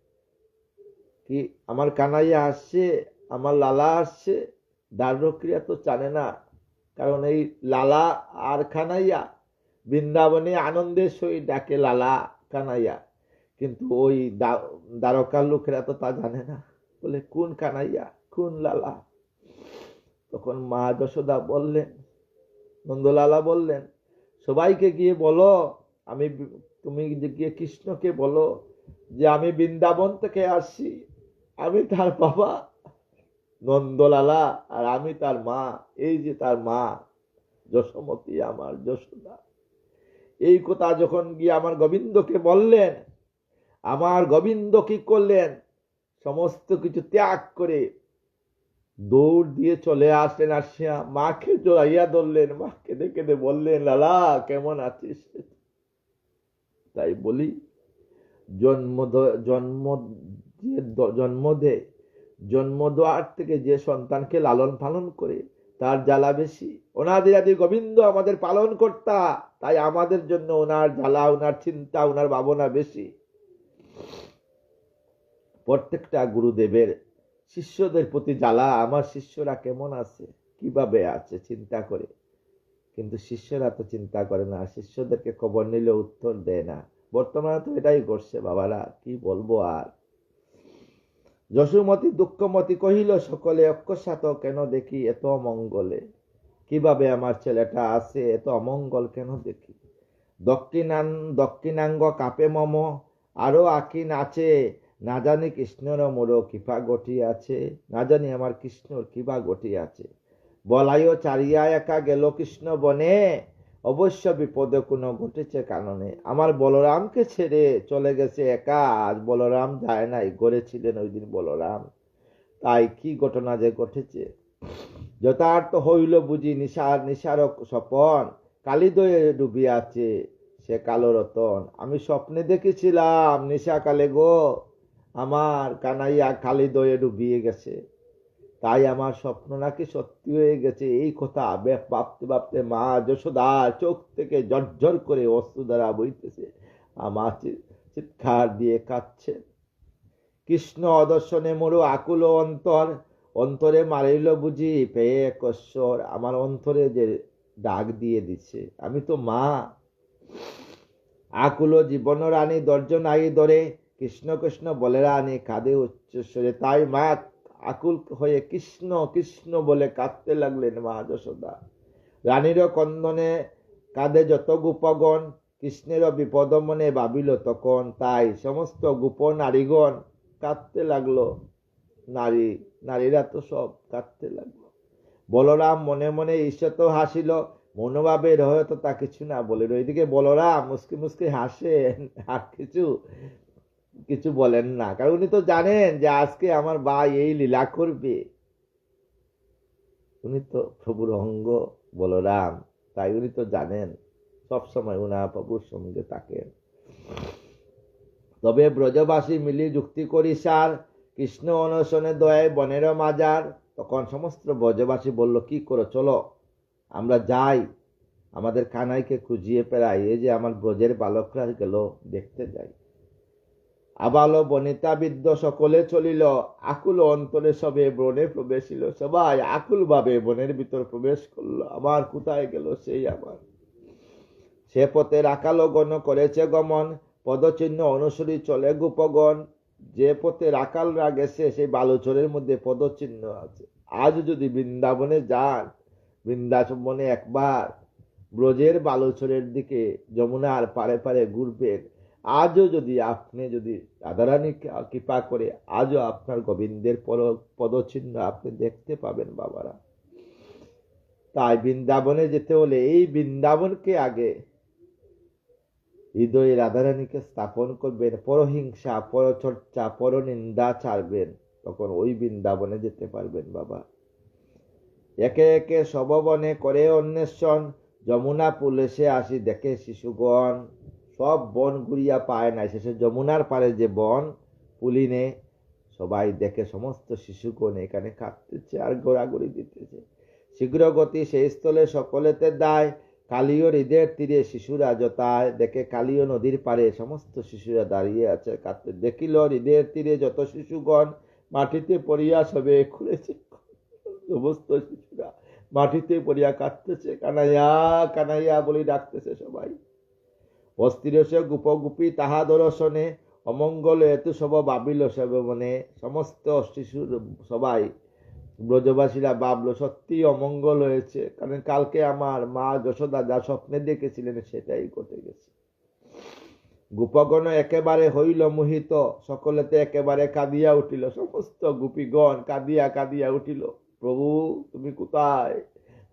কি আমার কানাইয়া আসছে, আমার লালা আসছে। দ্বাররক্ষীরা তো জানে না, কারণ এই লালা আর কানাইয়া বৃন্দাবনে আনন্দের সহিত ডাকে লালা কানাইয়া, কিন্তু ওই দ্বারকার লোকেরা তো তা জানে না, বলে কোন কানাইয়া কোন লালা। তখন মা যশোদা বললেন, নন্দলালা বললেন, সবাইকে গিয়ে বলো, তুমি গিয়ে কৃষ্ণকে বলো যে আমি বৃন্দাবন থেকে আসছি, আমি তার বাবা নন্দলালা, আর আমি তার মা, এই যে তার মা যশোমতি, আমার যশোদা। এই কথা যখন গিয়ে আমার গোবিন্দকে বললেন, আমার গোবিন্দ কি করলেন, সমস্ত কিছু ত্যাগ করে দৌড় দিয়ে চলে আসলেন, আসিয়া মাকে জড়াইয়া ধরলেন, মা কেঁদে কেঁদে বললেন, লালা কেমন আছিস? তাই বলি, জন্ম জন্ম দেওয়ার থেকে যে সন্তানকে লালন পালন করে তার জ্বালা বেশি। অনাদিরাদি গোবিন্দ আমাদের পালন কর্তা, তাই আমাদের জন্য ওনার জ্বালা, ওনার চিন্তা, ওনার ভাবনা বেশি। প্রত্যেকটা গুরুদেবের শিষ্যদের প্রতি জ্বালা, আমার শিষ্যরা কেমন আছে, কিভাবে আছে চিন্তা করে, কিন্তু শিষ্যরা তো চিন্তা করে না, শিষ্যদেরকে খবর নিলে উত্তর দেয় না। বর্তমানে তো এটাই করছে বাবারা, কি বলবো আর। যশোমতি দুঃখমতি কহিল সকলে, অকস্মাৎ কেন দেখি এত অমঙ্গলে। কিভাবে আমার ছেলেটা আছে, এত অমঙ্গল কেন দেখি। দক্ষিণাঙ্গ কাপে মম, আরো আকিন আছে, না জানি কৃষ্ণর মোর কৃপা গটি আছে, না জানি আমার কৃষ্ণর কৃপা গটি আছে। বলাইও চারিয়া একা গেল কৃষ্ণ বনে, অবশ্য বিপদে কোনো ঘটেছে কারণে। আমার বলরামকে ছেড়ে চলে গেছে একা, আজ বলরাম যায় নাই, ঘরে ছিলেন ওই দিন বলরাম, তাই কি ঘটনা যে ঘটেছে। যথার্থ হইল বুঝি নিশার স্বপন, কালিদয়ে ডুবিয়াছে সে কালো রতন। আমি স্বপ্নে দেখেছিলাম নিশাকালে গো, আমার কানাইয়া কালিদয়ে ডুবিয়ে গেছে, তাই আমার স্বপ্ন নাকি সত্যি হয়ে গেছে। এই কথা ভাবতে ভাবতে মা যশোদা চোখ থেকে ঝরঝর করে অশ্রুধারা বইতেছে, আমার চিৎকার দিয়ে কাঁদছে। কৃষ্ণ অদর্শনে মোর আকুল অন্তর, অন্তরে মারিল বুঝি পেয়ে কশ্বর। আমার অন্তরে যে ডাক দিয়ে দিচ্ছে, আমি তো মা। আকুল জীবন রানী দর্জ নাই ধরে, কৃষ্ণ কৃষ্ণ বলে রানী কাঁদে উচ্চস্বরে। তাই মা আকুল হয়ে কৃষ্ণ কৃষ্ণ বলে কাঁদতে লাগলেন মা যশোদা। রানীর কন্দনে কাঁদে যত গোপগণ, কৃষ্ণের বিপদ মনে ভাবিল তখন। তাই সমস্ত গোপ নারীগণ কাঁদতে লাগলো, নারীরা তো সব কাঁদতে লাগলো। বলরাম মনে মনে ঈর্ষত হাসিল, মনোভাবের হয়তো তা কিছু না বলে। ওইদিকে বলরাম মুসকি মুসকি হাসেন, আর কিছু বলেন না, কারণ উনি তো জানেন যে আজকে আমার ভাই এই লীলা করবে। উনি তো প্রভুর অঙ্গ বলরাম, তাই উনি তো জানেন সবসময় উনা প্রভুর সঙ্গে থাকেন। তবে ব্রজবাসী মিলি যুক্তি করি সার, কৃষ্ণ অনশনে দয়ায় বনের মাজার। তখন সমস্ত ব্রজবাসী বলল, কি করো, চলো আমরা যাই, আমাদের কানাইকে খুঁজিয়ে পেরাই। এই যে আমার ব্রজের বালকরা গেল, দেখতে যাই। আবাল বনিতা বৃদ্ধ সকলে চলিল, আকুল অন্তরে সবে বনে প্রবেশিল। সবাই আকুল ভাবে বনের ভিতর প্রবেশ করলো। আমার কোথায় গেল সেই আমার? সে পথে রাখালো গণ করেছে গমন, পদচিহ্ন অনুসরী চলে গোপগণ। যে পথে রাখালরা গেছে সেই বালুচরের মধ্যে পদচিহ্ন আছে। আজ যদি বৃন্দাবনে যান, বৃন্দাবনে একবার ব্রজের বালুচরের দিকে যমুনার পারে পারে ঘুরবেন, আজও যদি আপনি যদি রাধারানী কৃপা করে আজও আপনার গোবিন্দের পদচিহ্ন আপনি দেখতে পাবেন বাবারা। তাই বৃন্দাবনে যেতে হলে এই বৃন্দাবনকে আগে হৃদয়ে রাধারানীকে স্থাপন করবেন, পরহিংসা পরচর্চা পরনিন্দা ছাড়বেন, তখন ওই বৃন্দাবনে যেতে পারবেন বাবা। একে একে সববনে করে অন্বেষণ, যমুনা পুলেসে আসি দেখে শিশুগণ। সব বন ঘুরিয়া পায় নাই, শেষে যমুনার পারে যে বন পুলিনে সবাই দেখে সমস্ত শিশুগণ এখানে কাঁদতেছে আর গোড়াগড়ি দিতেছে। শীঘ্র গতি সেই স্থলে সকলেতে দায়, কালীয় হৃদয়ের তীরে শিশুরা জতায়। দেখে কালীয় নদীর পারে সমস্ত শিশুরা দাঁড়িয়ে আছে কাঁদতে। দেখিল হৃদয়ের তীরে যত শিশুগণ, মাটিতে পড়িয়া সবে খুলেছে। সমস্ত শিশুরা মাটিতে পড়িয়া কাঁদতেছে, কানাইয়া কানাইয়া বলে ডাকতেছে সবাই। অস্থিরসে গোপগোপী তাহা দর্শনে, অমঙ্গল এত সব ভাবিল সব মনে। সমস্ত শিশুর সবাই ব্রজবাসীরা ভাবলো সত্যি অমঙ্গল হয়েছে, কারণ কালকে আমার মা যশোদা যা স্বপ্নে দেখেছিলেন সেটাই ঘটে গেছে। গোপগণ একেবারে হইল মোহিত, সকলেতে একেবারে কাঁদিয়া উঠিল। সমস্ত গোপীগণ কাঁদিয়া কাঁদিয়া উঠিল, প্রভু তুমি কোথায়,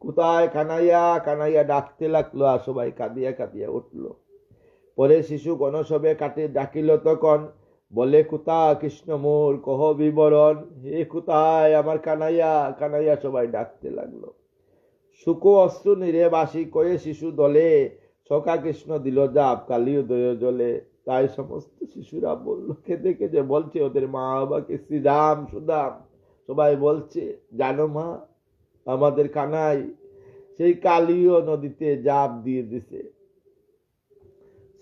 কোথায় কানাইয়া কানাইয়া ডাকতে লাগলো। আর সবাই কাঁদিয়া কাঁদিয়া উঠল। পরে শিশু গণসবে কাটে ডাকিল তখন, বলে কোথা কৃষ্ণ মোর কহ বিবরণ। হে কোথায় আমার কানাইয়া কানাইয়া সবাই ডাকতে লাগলো। সুখ অশ্রু নিরে বাসি করে শিশু দলে, সখা কৃষ্ণ দিল জাপ কালী উদয় জলে। তাই সমস্ত শিশুরা বললো, খেতে খেতে বলছে ওদের মা বাবাকে, শ্রীরাম সুদাম সবাই বলছে, জানো মা আমাদের কানাই সেই কালীয় নদীতে জাপ দিয়ে দিছে।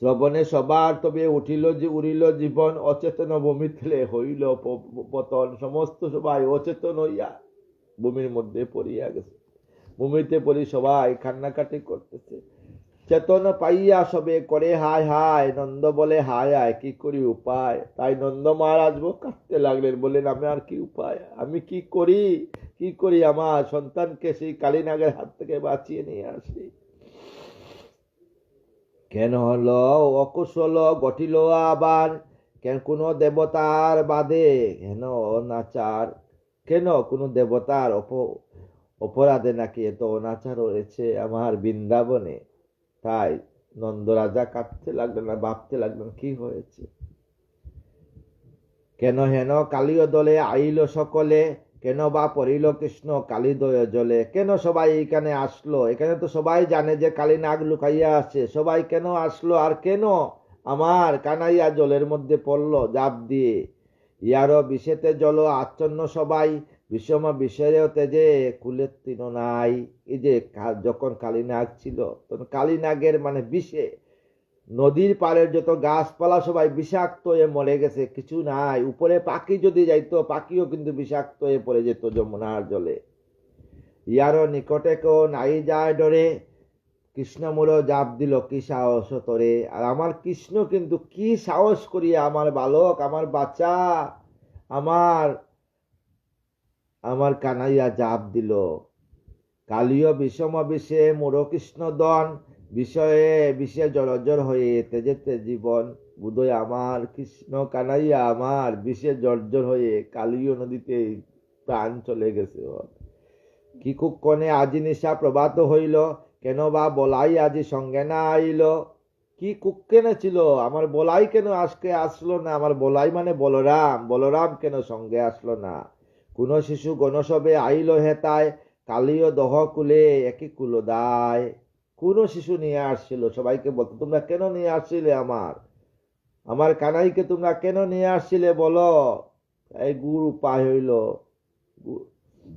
শ্রবণে সবার তবে উঠিল যে উড়িল জীবন, অচেতন ভূমিতে হইল পতন। সমস্ত সবাই অচেতন হইয়া ভূমির মধ্যে পড়িয়া গেছে। ভূমিতে পড়ি সবাই কান্নাকাটি করতেছে। চেতন পাইয়া সবে করে হায় হায়, নন্দ বলে হায় হায় কি করি উপায়। তাই নন্দ মহারাজ কাঁদতে লাগলেন, বললেন আমি আর কি উপায়, আমি কি করি, কি করি আমার সন্তানকে সেই কালীনাগের হাত থেকে বাঁচিয়ে নিয়ে আসি। কেন হলো অকুশল ঘটিল আবার, কেন কোন দেবতার বাদে হেন অনাচার। কেন কোন দেবতার অপরাধে নাকি এত অনাচার হয়েছে আমার বৃন্দাবনে। তাই নন্দরাজা কাঁদতে লাগলেন আর ভাবতে লাগলেন কি হয়েছে। কেন হেন কালীয় দলে আইল সকলে, কেন বা পড়িল কৃষ্ণ কালীদয় জলে। কেন সবাই এখানে আসলো, এখানে তো সবাই জানে যে কালী নাগ লুকাইয়া আছে, সবাই কেন আসলো আর কেন আমার কানাইয়া জলের মধ্যে পড়লো জাপ দিয়ে। ইয়ারও বিষেতে জল আচ্ছন্ন সবাই, বিষম বিষেরেও তেজে কুলের তিন নাই। এই যে যখন কালীনাগ ছিল তখন কালীনাগের মানে বিষে নদীর পাড়ের যত গাছপালা সবাই বিষাক্ত হয়ে মরে গেছে, কিছু নাই। উপরে পাখি যদি যাইতো পাখিও কিন্তু বিষাক্ত হয়ে পড়ে যেত যমুনার জলে। ইয়ারও নিকটে কেউ নাই যায় ডরে, কৃষ্ণ মোর জাপ দিল কি সাহস তরে। আর আমার কৃষ্ণ কিন্তু কি সাহস করিয়া আমার বালক আমার বাচ্চা আমার আমার কানাইয়া জাপ দিল। কালীয় বিষম বিষে মোর কৃষ্ণ দন, বিষয়ে বিষে জর্জর হয়ে তেজেতে জীবন। বুধই আমার কৃষ্ণ কানাইয়া আমার বিষে জর্জর হয়ে কালীয় নদীতে প্রাণ চলে গেছে। কি কুক্ষণে আজি নিশা প্রভাত হইল, কেন বা বলাই আজি সঙ্গে না আইল। কি কুক্ষণে ছিল আমার বলাই কেন আজকে আসলো না। আমার বলাই মানে বলরাম, বলরাম কেন সঙ্গে আসলো না। কোন শিশু গণসবে আইল হেতায়, কালীয় দহ কুলে একই কুলো দায়। কোন শিশু নিয়ে আসছিল, সবাইকে বলতো তোমরা কেন নিয়ে আসছিলে আমার কানাইকে তোমরা কেন নিয়ে আসছিলে বলো। এই গুড় উপায় হইল,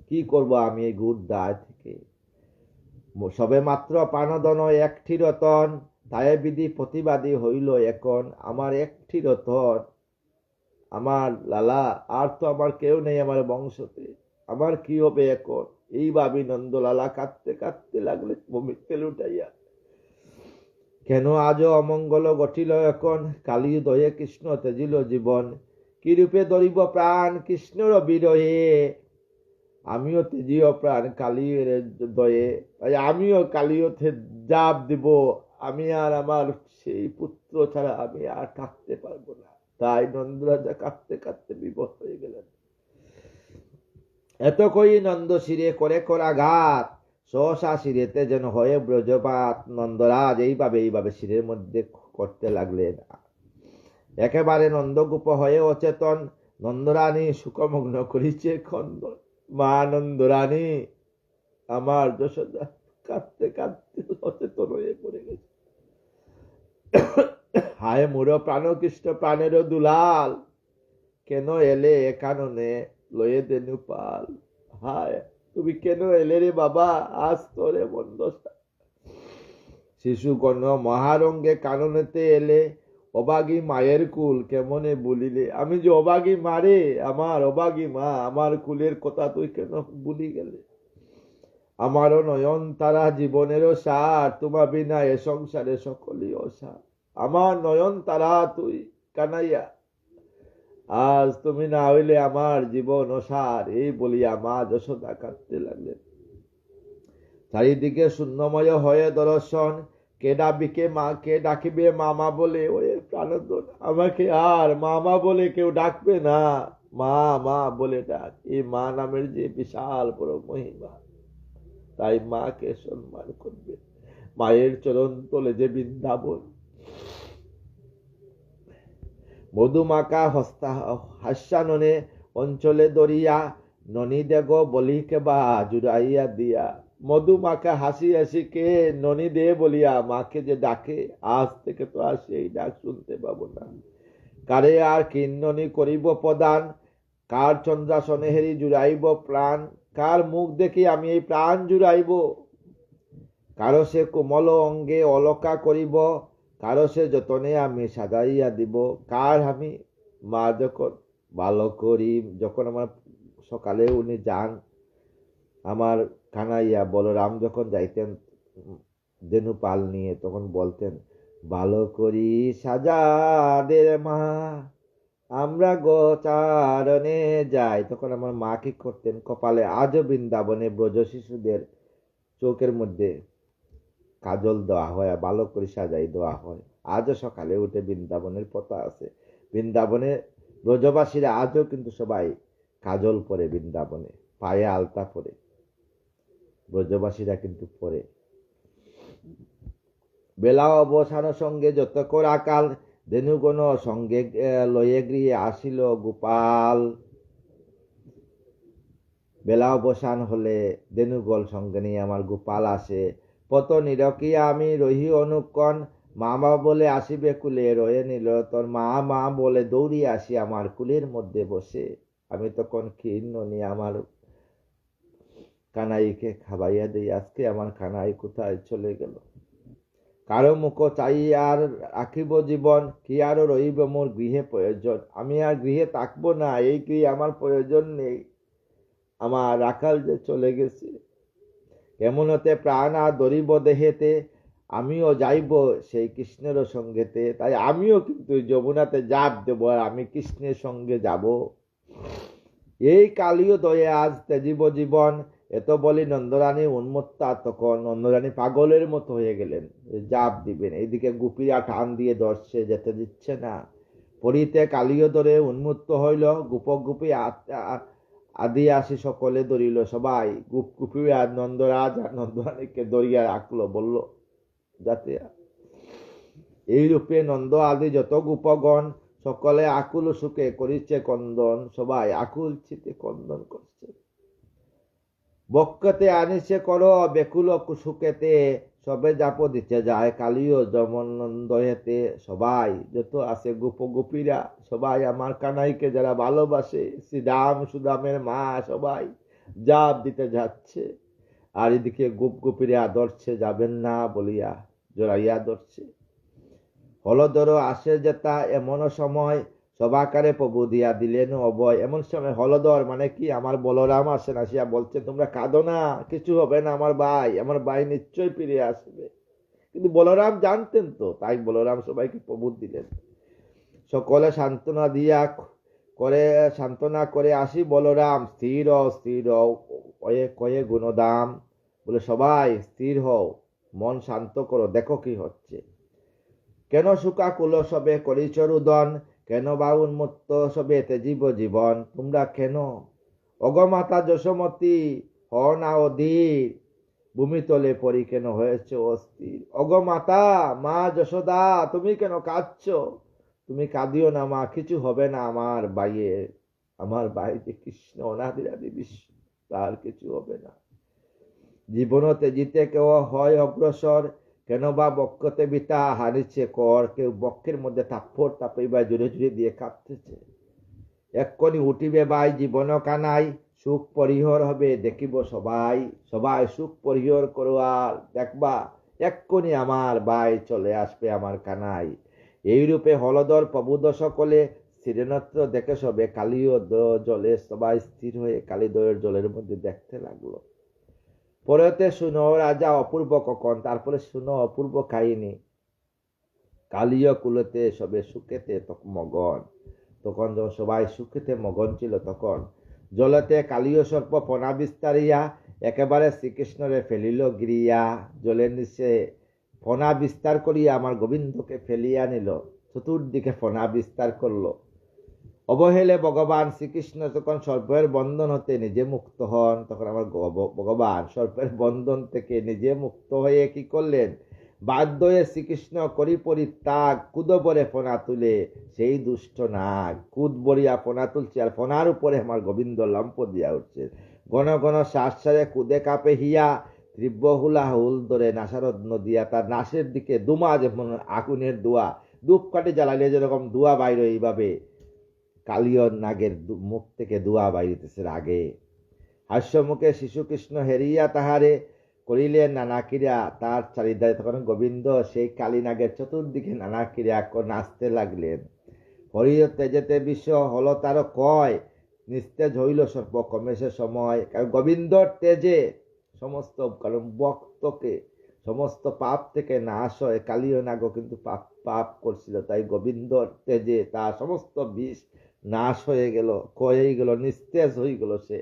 কি করব আমি এই গুড় দায় থেকে। সবে মাত্র প্রাণদন একটি রতন, তাই বিধি প্রতিবাদী হইল এখন। আমার একটি রতন, আমার লালা, আর তো আমার কেউ নেই আমার বংশতে, আমার কি হবে এখন। এই ভাবি নন্দলালা কাঁদতে কাঁদতে লাগলে বমিতে লুটাইয়া। কেন আজও অমঙ্গল ঘটিল এখন, কালী দয়ে কৃষ্ণ তেজিল জীবন। কি রূপে ধরিব প্রাণ কৃষ্ণর বিরহে, আমিও তেজিও প্রাণ কালীর দয়ে। তাই আমিও কালীয়তে জাপ দিব। আমি আর আমার সেই পুত্র ছাড়া আমি আর থাকতে পারবো না। তাই নন্দরাজা কাঁদতে কাঁদতে বিবশ হয়ে গেলেন। এত কই নন্দ শিরে করে করাঘাত, সহসা শিরেতে যেন হয়ে ব্রজপাত। নন্দরাজ এইভাবে শিরের মধ্যে করতে লাগলেন। একেবারে নন্দগোপ হয়ে অচেতন, নন্দরানী সুখমগ্ন করিছে খন্দন। মা নন্দরানী, আমার যশোদা কাঁদতে কাঁদতে অচেতন হয়ে পড়ে গেছে। হায় মোর প্রাণকৃষ্ণ প্রাণের দুলাল, কেন এলে এ কাননে লয়ে দেনু পাল। হায় তুমি কেন এলে রে বাবা, আজ তোরে মন্দ। শিশুগণ মহারঙ্গে কাননেতে এলে, অবাগী মায়ের কুল কেমনে বলিলে। আমি যে অবাগী মারে, আমার অবাগী মা, আমার কুলের কথা তুই কেন ভুলি গেলে। আমারও নয়ন তারা জীবনেরও সার, তোমা বিনা এ সংসারে সকলই অসার। আমার নয়ন তারা তুই কানাইয়া, আজ তুমি না হইলে আমার জীবন অসার। এই বলিয়া মা যশোদা কাঁদতে লাগলেন। চারিদিকে শূন্যময় হয়ে দর্শন, কে ডাকিবে মা, কে ডাকিবে মামা বলে। ওই প্রাণদন, আমাকে আর মামা বলে কেউ ডাকবে না। মা মা বলে ডাক। এই মা নামের যে বিশাল বড় মহিমা, তাই মাকে সম্মান করবে। মায়ের চরণ তলে যে বৃন্দাবন। মধুমাকা হাস্যাননে অঞ্চলে দরিয়া, ননী দেগ বলিকে বা জুড়াইয়া দিয়া। মধুমাকা হাসি হাসি কে ননী দে বলিয়া মাকে যে ডাকে, আজ থেকে তো আর সেই ডাক শুনতে পাবো না। কারে আর কিন্ননি করিব প্রদান, কার চন্দ্রাসনে হেরি জুড়াইব প্রাণ। কার মুখ দেখি আমি এই প্রাণ জুড়াইব, কারো সে কোমল অঙ্গে অলকা করিব, কারো সে যতনে আমি সাজাইয়া দিব। কার আমি মা যখন ভালো করি, যখন আমার সকালে উনি যান, আমার কানাইয়া বলরাম যখন যাইতেন দেনু পাল নিয়ে, তখন বলতেন, ভালো করি সাজা দে মা, আমরা গোচারণে যাই। তখন আমার মা কি করতেন, কপালে আজও বৃন্দাবনে ব্রজ শিশুদের চোখের মধ্যে কাজল দেওয়া হয়, ভালো করে সাজাই দেওয়া হয়। আজও সকালে উঠে বৃন্দাবনের পথা আছে, বৃন্দাবনে ব্রজবাসীরা আজও কিন্তু সবাই কাজল পরে, বৃন্দাবনে পায়ে আলতা পরে ব্রজবাসীরা কিন্তু পরে। বেলা অবসান সঙ্গে যত করাকাল, ধেনুগণ সঙ্গে লয়ে গৃহে আসিল গোপাল। বেলা অবসান হলে ধেনুগল সঙ্গে নিয়ে আমার গোপাল আসে। পত নিরকিয়া আমি রহি অনুক্ষণ, মা মা বলে আসিবে কুলে রয়ে নিল। তোর মা মা বলে দৌড়িয়ে আসি আমার কুলের মধ্যে বসে। আমি তখন ক্ষীণ নিয়ে আমার কানাইকে খাবাইয়া দিই। আজকে আমার কানাই কোথায় চলে গেল। কারো মুখ চাই আর রাখিব জীবন, কি আরো রইব মোর গৃহে প্রয়োজন। আমি আর গৃহে থাকবো না, এই গৃহে আমার প্রয়োজন নেই। আমার রাখাল যে চলে গেছে, কেমন হতে প্রাণ আর ধরিব দেহেতে, আমিও যাইব সেই কৃষ্ণের সঙ্গেতে। তাই আমিও কিন্তু যমুনাতে জাপ দেব, আর আমি কৃষ্ণের সঙ্গে যাব। এই কালীয় দয়ে আজ তেজিব জীবন। এত বলি নন্দরানী উন্মত্তা, তখন নন্দরানী পাগলের মতো হয়ে গেলেন, জাপ দিবেন। এইদিকে গুপিরা টান দিয়ে ধরছে, যেতে দিচ্ছে না। পরিতে কালীয় ধরে উন্মত্ত হইল, গোপক গুপি আদি আসি সকলে ধরিল। সবাই গুপি আর নন্দরাজ আর নন্দরানীকে ধরিয়া রাখলো, বলল যাতে। এইরূপে নন্দ আদি যত গোপগণ সকলে আকুল সুখে করিছে কন্দন। সবাই আকুল চিতে কন্দন করছে। বক্ষতে আনিছে কর বেকুল সুখেতে, সবে জাপ দিতে যায়। কালীয় যমনন্দয়েতে সবাই যত আছে গোপীরা সবাই আমার কানাইকে যারা ভালোবাসে, শ্রীরাম সুদামের মা সবাই জাপ দিতে যাচ্ছে। আর এদিকে গোপীরা ধরছে, যাবেন না বলিয়া জড়াইয়া ধরছে। হলধর আসে যেতা এমন সময় সবাকারে প্রভু দিয়া দিলেন অভয়। এমন সময় হলধর মানে কি আমার বলরাম আসেন, আসিয়া বলছে তোমরা কাঁদো না, কিছু হবে না, আমার ভাই নিশ্চয়ই ফিরে আসবে। কিন্তু বলরাম জানতেন তো, তাই বলরাম সবাইকে প্রভু দিলেন। সকলে সান্ত্বনা করে আসি বলরাম, স্থির স্থির কয়ে কয়ে গুণদাম, বলে সবাই স্থির হও, মন শান্ত করো, দেখো কি হচ্ছে। কেন শোকাকুল সবে করিছ রুদন, কেন বা উন্মত্ত সবে তেজীব জীবন, তোমরা কেন অগমাতা যশোমতী হ না অধীর, ভূমিতলে পরি কেন হয়েছে অস্থির। অগমাতা মা যশোদা তুমি কেন কাঁদছ, তুমি কাঁদিও না মা, কিছু হবে না আমার ভাইয়ের, আমার ভাই যে কৃষ্ণ অনাদিরাদি বিশ্ব, তার কিছু হবে না। জীবন তেজিতে কেউ হয় অগ্রসর, কেন বা বক্ষতে বিতা হারিছে কর, কেউ বক্ষের মধ্যে থাপ্পড় তাপেই বা জুড়ে জুড়ে দিয়ে কাঁদতেছে। এক্ষণি উঠিবে ভাই জীবন কানাই, সুখ পরিহর হবে দেখিব সবাই, সবাই সুখ পরিহর করো আর দেখবা, এক্ষণি আমার ভাই চলে আসবে আমার কানাই। এইরূপে হলধর প্রবুদ্ধ সকলে স্থিরনত্র দেখে সবে কালীয় জলে সবাই স্থির হয়ে কালীদয়ের জলের মধ্যে দেখতে লাগলো। পরেতে শুনো রাজা অপূর্ব কখন, তারপরে শুনো অপূর্ব কাহিনী। কালীয় কুলতে সবে সুখেতে মগন, তখন যখন সবাই সুখেতে মগন ছিল, তখন জলেতে কালীয় সর্প ফনা বিস্তারিয়া একেবারে শ্রীকৃষ্ণরে ফেলিল গিরিয়া। জলের নিচে ফনা বিস্তার করিয়া আমার গোবিন্দকে ফেলিয়া নিল, চতুর্দিকে ফনা বিস্তার করলো। অবহেলে ভগবান শ্রীকৃষ্ণ তখন সর্পের বন্ধন হতে নিজে মুক্ত হন। তখন আমার ভগবান সর্পের বন্ধন থেকে নিজে মুক্ত হয়ে কি করলেন, বাধ্য হয়ে শ্রীকৃষ্ণ করি পরিত্যাগ, কুদবরে ফোনা তুলে সেই দুষ্ট নাগ কুদ বরিয়া ফোনা তুলছে, আর ফোনার উপরে আমার গোবিন্দ লম্প দিয়া উঠছে। ঘন ঘন শ্বাস ছাড়ে কুদে কাপে হিয়া, তীব্র হুলাহুল ধরে নাসারদ নদিয়া, তার নাসের দিকে দুমা যেমন আগুনের ধোঁয়া, ধূপকাঠি জ্বালাইলে যেরকম ধোঁয়া বাইরে, এইভাবে কালীয় নাগের মুখ থেকে ধোঁয়া বাইরিতেছে রাগে। হাস্যমুখে শিশুকৃষ্ণ হেরিয়া তাহারে করিলেন নানা ক্রিয়া, তার চারিদারে তখন গোবিন্দ সেই কালী নাগের চতুর্দিকে নানা ক্রিয়া নাচতে লাগলেন। হরিয় তেজেতে বিশ্ব হল তার কয়, নিস্তেজ হইল সর্ব কমেছে সময়। কারণ গোবিন্দর তেজে সমস্ত, কারণ ভক্তকে সমস্ত পাপ থেকে নাশ হয়। কালীয় নাগ কিন্তু পাপ করছিল, তাই গোবিন্দর তেজে তার সমস্ত বিষ নাশ হয়ে গেল, ক্ষয়ে গেল, নিস্তেজ হয়ে গেল সে।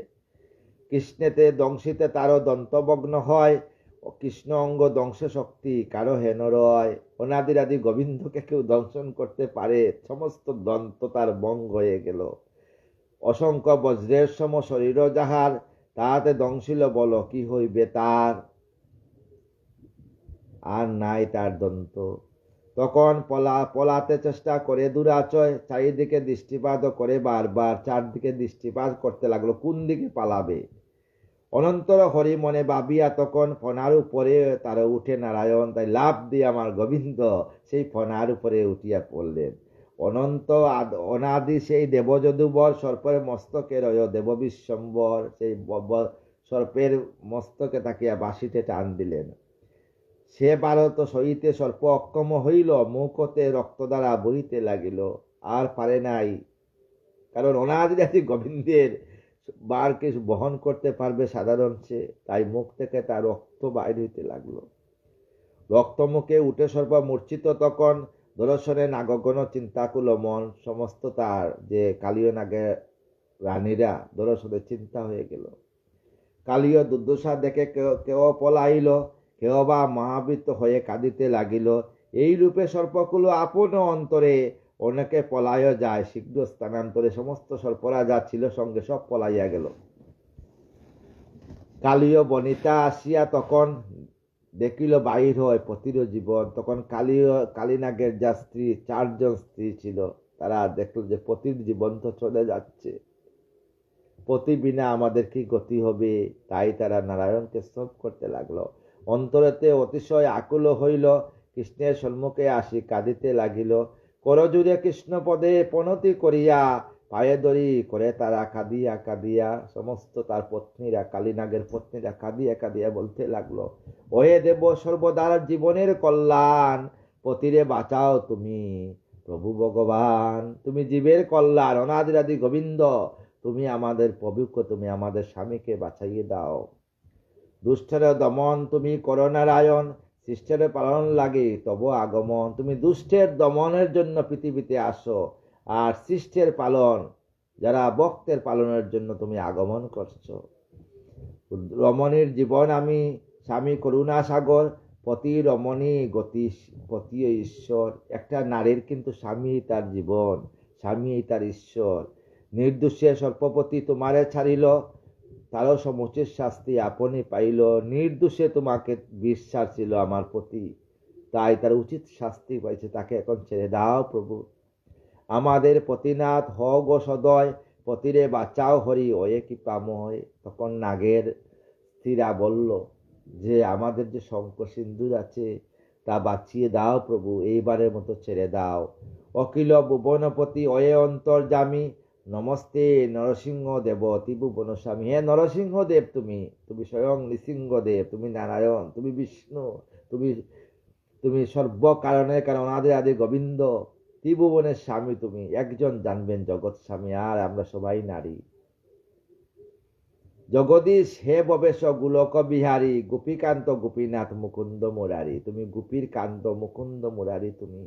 কৃষ্ণেতে দংশিতে তারও দন্তভগ্ন হয়, কৃষ্ণ অঙ্গ ধ্বংস শক্তি কারো হেন রয়। অনাদিরাদি গোবিন্দকে কেউ দংশন করতে পারে, সমস্ত দন্ত তার ভঙ্গ হয়ে গেল। অসংখ্য বজ্রের সম শরীর যাহার, তাহাতে দংশিল বল কি হইবে তার, আর নাই তার দন্ত। তখন পলাতে চেষ্টা করে দুরাচয়, চারিদিকে দৃষ্টিপাত করে বারবার, চারদিকে দৃষ্টিপাত করতে লাগলো কোন দিকে পালাবে। অনন্তর হরি মনে ভাবিয়া তখন ফনার উপরে তার উঠে নারায়ণ, তাই লাভ দিয়ে আমার গোবিন্দ সেই ফনার উপরে উঠিয়া পড়লেন। অনন্ত অনাদি সেই দেবযদুবর সর্পের মস্তকে রয় দেব বিশ্বম্বর, সেই সর্পের মস্তকে তাকিয়া বাঁশিতে টান দিলেন। সে ভারত সহিতে সর্প অক্ষম হইল, মুখ হতে রক্ত দ্বারা বহিতে লাগিল, আর পারে নাই, কারণ অনাদি গোবিন্দের বার কিছু বহন করতে পারবে সাধারণ সে, তাই মুখ থেকে তার রক্ত বাইর হইতে লাগলো। রক্ত মুখে উঠে সর্ব মূর্ছিত তখন, দর্শনে নাগগণ চিন্তাকুল মন, সমস্ত তার যে কালীয় নাগের রানীরা দর্শনে চিন্তা হয়ে গেল। কালীয় দুর্দশা দেখে কেউ পলাইল, কেউ বা মহাবৃত হয়ে কাঁদিতে লাগিল। এই রূপে সর্পকুল আপন অন্তরে, অনেকে পলাইয়া যায় শীঘ্র স্থানান্তরে। সমস্ত সর্পরা যা ছিল সঙ্গে সব পলাইয়া গেল। কালীয় বনিতা আসিয়া তখন দেখিল বাহির হয় পতির জীবন। তখন কালীনাগের যা স্ত্রী, 4 জন স্ত্রী ছিল, তারা দেখল যে পতির জীবন তো চলে যাচ্ছে, পতি বিনা আমাদের কি গতি হবে। তাই তারা নারায়ণকে স্তব করতে লাগলো। অন্তরেতে অতিশয় আকুল হইল, কৃষ্ণের সম্মুখে আসি কাঁদিতে লাগিল। করজুড়ে কৃষ্ণ পদে পনতি করিয়া, পায়ে দড়ি করে তারা কাঁদিয়া কাঁদিয়া, সমস্ত তার পত্নীরা, কালীনাগের পত্নীরা কাঁদিয়া কাঁদিয়া বলতে লাগলো, ওহে দেব সর্বদার জীবনের কল্যাণ, পতিরে বাঁচাও তুমি প্রভু ভগবান। তুমি জীবের কল্যাণ, অনাদিরাদি গোবিন্দ, তুমি আমাদের প্রভুকে, তুমি আমাদের স্বামীকে বাঁচাইয়ে দাও। দুষ্টের দমন তুমি করো নারায়ণ, শিষ্টের পালন লাগে তব আগমন। তুমি দুষ্টের দমনের জন্য পৃথিবীতে আসো, আর শিষ্টের পালন, যারা ভক্তের পালনের জন্য তুমি আগমন করছো। রমণীর জীবন আমি, স্বামী করুণা সাগর, পতি রমণী গতি পতি ঈশ্বর। একটা নারীর কিন্তু স্বামী তার জীবন, স্বামী তার ঈশ্বর। নির্দোষে সর্পপতি তোমারে ছাড়িল, তারও সমুচিত শাস্তি আপনি পাইল। নির্দোষে তোমাকে বিশ্বাস ছিল আমার প্রতি, তাই তার উচিত শাস্তি পাইছে, তাকে এখন ছেড়ে দাও প্রভু। আমাদের পতিনাথ হ গো সদয়, পতিরে বাঁচাও হরি ওয়ে কৃপাময়। তখন নাগের স্ত্রীরা বলল যে আমাদের যে শঙ্খ সিন্দুর আছে তা বাঁচিয়ে দাও প্রভু, এইবারের মতো ছেড়ে দাও। অখিল ভুবনপতি ওয়ে অন্তর্যামী, নমস্তে নরসিংহ দেব ত্রিভুবন স্বামী। হে নরসিংহ দেব, তুমি তুমি স্বয়ং নৃসিংহদেব, তুমি নারায়ণ, তুমি বিষ্ণু, তুমি তুমি সর্বকারণের কারণ, আদি আদি গোবিন্দ, ত্রিভুবনের স্বামী তুমি। একজন জানবেন জগৎ স্বামী, আর আমরা সবাই নারী। জগদীশ হে ভবেশ গোলক বিহারী, গোপীকান্ত গোপীনাথ মুকুন্দ মুরারি। তুমি গোপীর কান্ত মুকুন্দ মুরারি তুমি।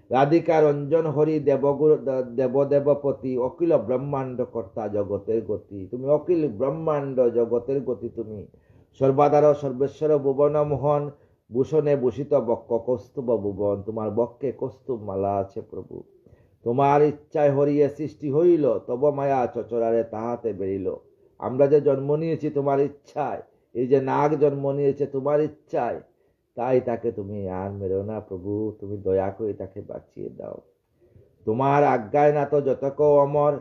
রাধিকা রঞ্জন হরি দেবদেবপতি, অখিল ব্রহ্মাণ্ড কর্তা জগতের গতি। তুমি অখিল ব্রহ্মাণ্ড জগতের গতি তুমি। সর্বাধার সর্বেশ্বর ভুবন মোহন, ভূষণে ভূষিত বক্ষ কৌস্তুভ ভুবন। তোমার বক্ষে কৌস্তুভ মালা আছে প্রভু। তোমার ইচ্ছায় হরিয়ে সৃষ্টি হইল, তব মায়া চচরারে তাহাতে বেরিল। আমরা যে জন্ম নিয়েছি তোমার ইচ্ছায়, এই যে নাগ জন্ম নিয়েছে তোমার ইচ্ছায়, তাই তাকে তুমি আর মেরো না প্রভু, তুমি দয়া করে তাকে বাঁচিয়ে দাও। তোমার আজ্ঞায় না তো যতক অমর,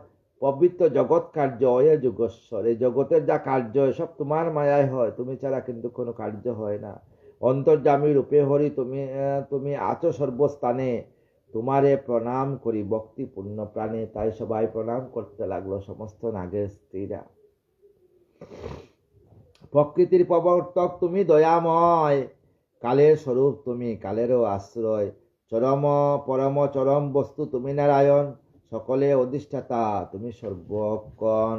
পবিত্র জগৎ কার্য অয়ে যুগস্বর। এই জগতের যা কার্য সব তোমার মায়ায় হয়, তুমি ছাড়া কিন্তু কোনো কার্য হয় না। অন্তর্যামী রূপে হরি তুমি, তুমি আছো সর্বস্থানে। তোমারে প্রণাম করি ভক্তিপূর্ণ প্রাণে। তাই সবাই প্রণাম করতে লাগলো, সমস্ত নাগের স্ত্রীরা। প্রকৃতির প্রবর্তক তুমি দয়াময়, কালের স্বরূপ তুমি, কালেরও আশ্রয়। চরম পরম চরম বস্তু তুমি নারায়ণ, সকলে অধিষ্ঠাতা তুমি সর্বক্ষণ।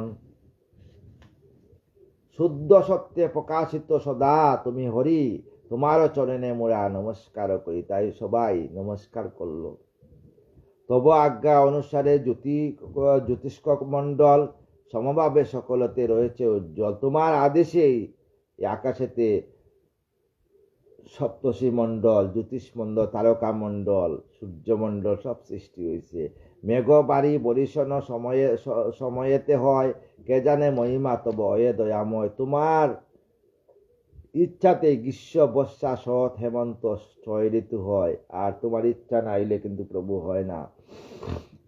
শুদ্ধ সত্যে প্রকাশিত সদা তুমি হরি, তোমারও চরণে মোরা নমস্কার করি। তাই সবাই নমস্কার করলো। তব আজ্ঞা অনুসারে জ্যোতিষ্ক মণ্ডল, সমভাবে সকলতে রয়েছে উজ্জ্বল। তোমার আদেশেই আকাশেতে সপ্তর্ষি মণ্ডল, জ্যোতিষমণ্ডল, তারকা মণ্ডল, সূর্যমণ্ডল সব সৃষ্টি হয়েছে। মেঘ বাড়ি বরিশন সময়েতে হয়, কে জানে মহিমা তব অয়ে দয়াময়। তোমার ইচ্ছাতে গ্রীষ্ম বর্ষা শরৎ হেমন্ত 6 ঋতু হয়, আর তোমার ইচ্ছা না হইলে কিন্তু প্রভু হয় না।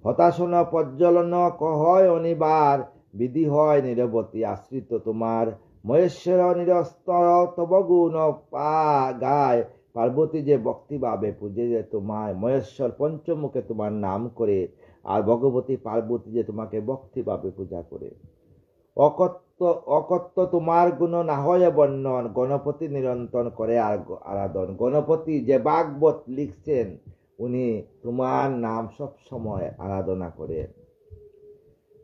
হতাশন প্রজ্বলন হয় অনিবার, বিধি হয় নিরবতী আশ্রিত তোমার। মহেশ্বর নিরস্তর তব গুণ গায়, পার্বতী যে ভক্তি ভাবে পূজে যে তোমায়। মহেশ্বর পঞ্চমুখে তোমার নাম করে, আর ভগবতী পার্বতী যে তোমাকে ভক্তি ভাবে পূজা করে। অকত্য তোমার গুণ না হয় বর্ণন, গণপতি নিরন্তর করে আরাধন। গণপতি যে ভাগবত লিখছেন, উনি তোমার নাম সব সময় আরাধনা করেন।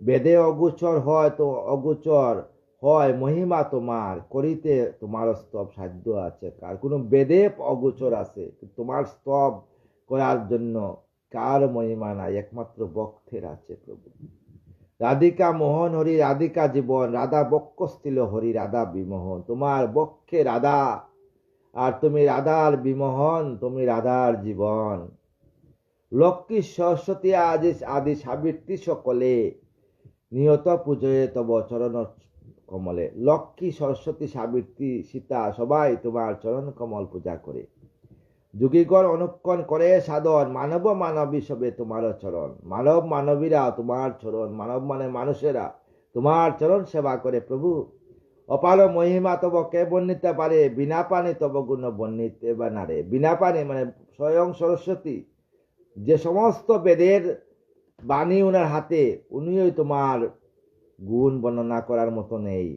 বেদে অগোচর হয় তো অগোচর হয় মহিমা তোমার, করিতে তোমার স্তব সাধ্য আছে কার। কোনো বেদে অগোচর আছে, তোমার স্তব করার জন্য কার মহিমা নাই, একমাত্র ভক্তের আছে প্রভু। রাধিকা মোহন হরি রাধিকা জীবন, রাধা বক্ষ স্থিল হরি রাধা বিমোহন। তোমার বক্ষে রাধা, আর তুমি রাধার বিমোহন, তুমি রাধার জীবন। লক্ষ্মী সরস্বতী আদি সাবিত্রী সকলে, নিয়ত পূজয়ে তব চরণ কমলে। লক্ষ্মী সরস্বতী সাবিত্রী সীতা সবাই তোমার চরণ কমল পূজা করে। যুগীগণ অনুক্ষণ করে সাধন, মানব মানবী সবে তোমার চরণ। মানব মানবীরা তোমার চরণ, মানব মানে মানুষেরা তোমার চরণ সেবা করে প্রভু। অপার মহিমা তব কে বর্ণিতে পারে, বিনা পানি তব গুণ বর্ণিতে বা নারে। বিনা পানি মানে স্বয়ং সরস্বতী, যে সমস্ত বেদের বাণী উনার হাতে, উনিই তোমার গুণ বর্ণনা করার মতো নেই।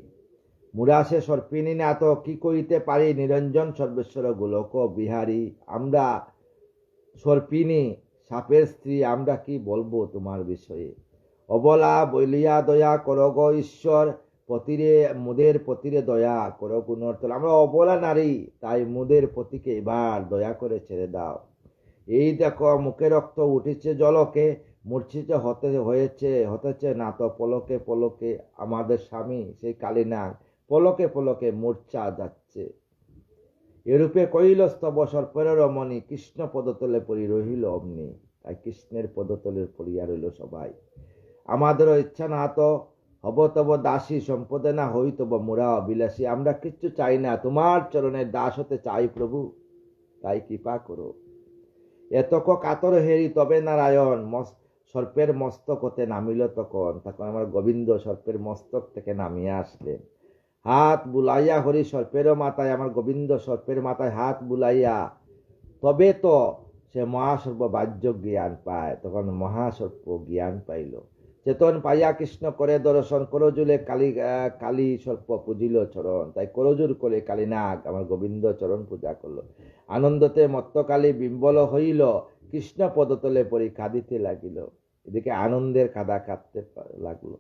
মুরাসে সর্পিনী না তো কি করিতে পারি, নিরঞ্জন সর্বেশ্বর গোলক বিহারী। আমরা সর্পিনী, সাপের স্ত্রী, আমরা কি বলবো তোমার বিষয়ে। অবলা বলিয়া দয়া কর গো ঈশ্বর, পতিরে মুদের পতিরে দয়া করো গুণর্তল। আমরা অবলা নারী, তাই মুদের পতিকে এবার দয়া করে ছেড়ে দাও। এই দেখো মুখে রক্ত উঠেছে জলকে, মূর্ছিত হতেছে না তো পলকে পলকে। আমাদের স্বামী সেই কালীনাগ পলকে পলকে মূর্ছা যাচ্ছে। এরূপে কইল স্তব সর্পের রমণী, কৃষ্ণ পদতলে পড়ি রহিল অমনি। তাই কৃষ্ণের পদতলের পড়িয়া রইল সবাই। আমাদেরও ইচ্ছা না তো হব তব দাসী, সম্পদে না হই তব মোরা অবিলাসী। আমরা কিচ্ছু চাই না, তোমার চরণের দাস হতে চাই প্রভু, তাই কৃপা করো। এতক কাতর হেরি তবে নারায়ণ, সর্পের মস্তক হতে নামিল তখন। তখন আমার গোবিন্দ সর্পের মস্তক থেকে নামিয়ে আসলেন। হাত বুলাইয়া হরি সর্পেরও মাথায়, আমার গোবিন্দ সর্পের মাথায় হাত বুলাইয়া তবে তো সে মহাসর্প বাহ্য জ্ঞান পায়। তখন মহাসর্প জ্ঞান পাইল। চেতন পাইয়া কৃষ্ণ করে দর্শন, করজুলে কালী সর্প পূজিল চরণ। তাই করজুর করে কালীনাগ আমার গোবিন্দ চরণ পূজা করলো। আনন্দতে মত্তকালী বিম্বল হইল, কৃষ্ণ পদতলে পড়ি কাঁদিতে লাগিল। এদিকে আনন্দের কাদা কাঁদতে লাগলো।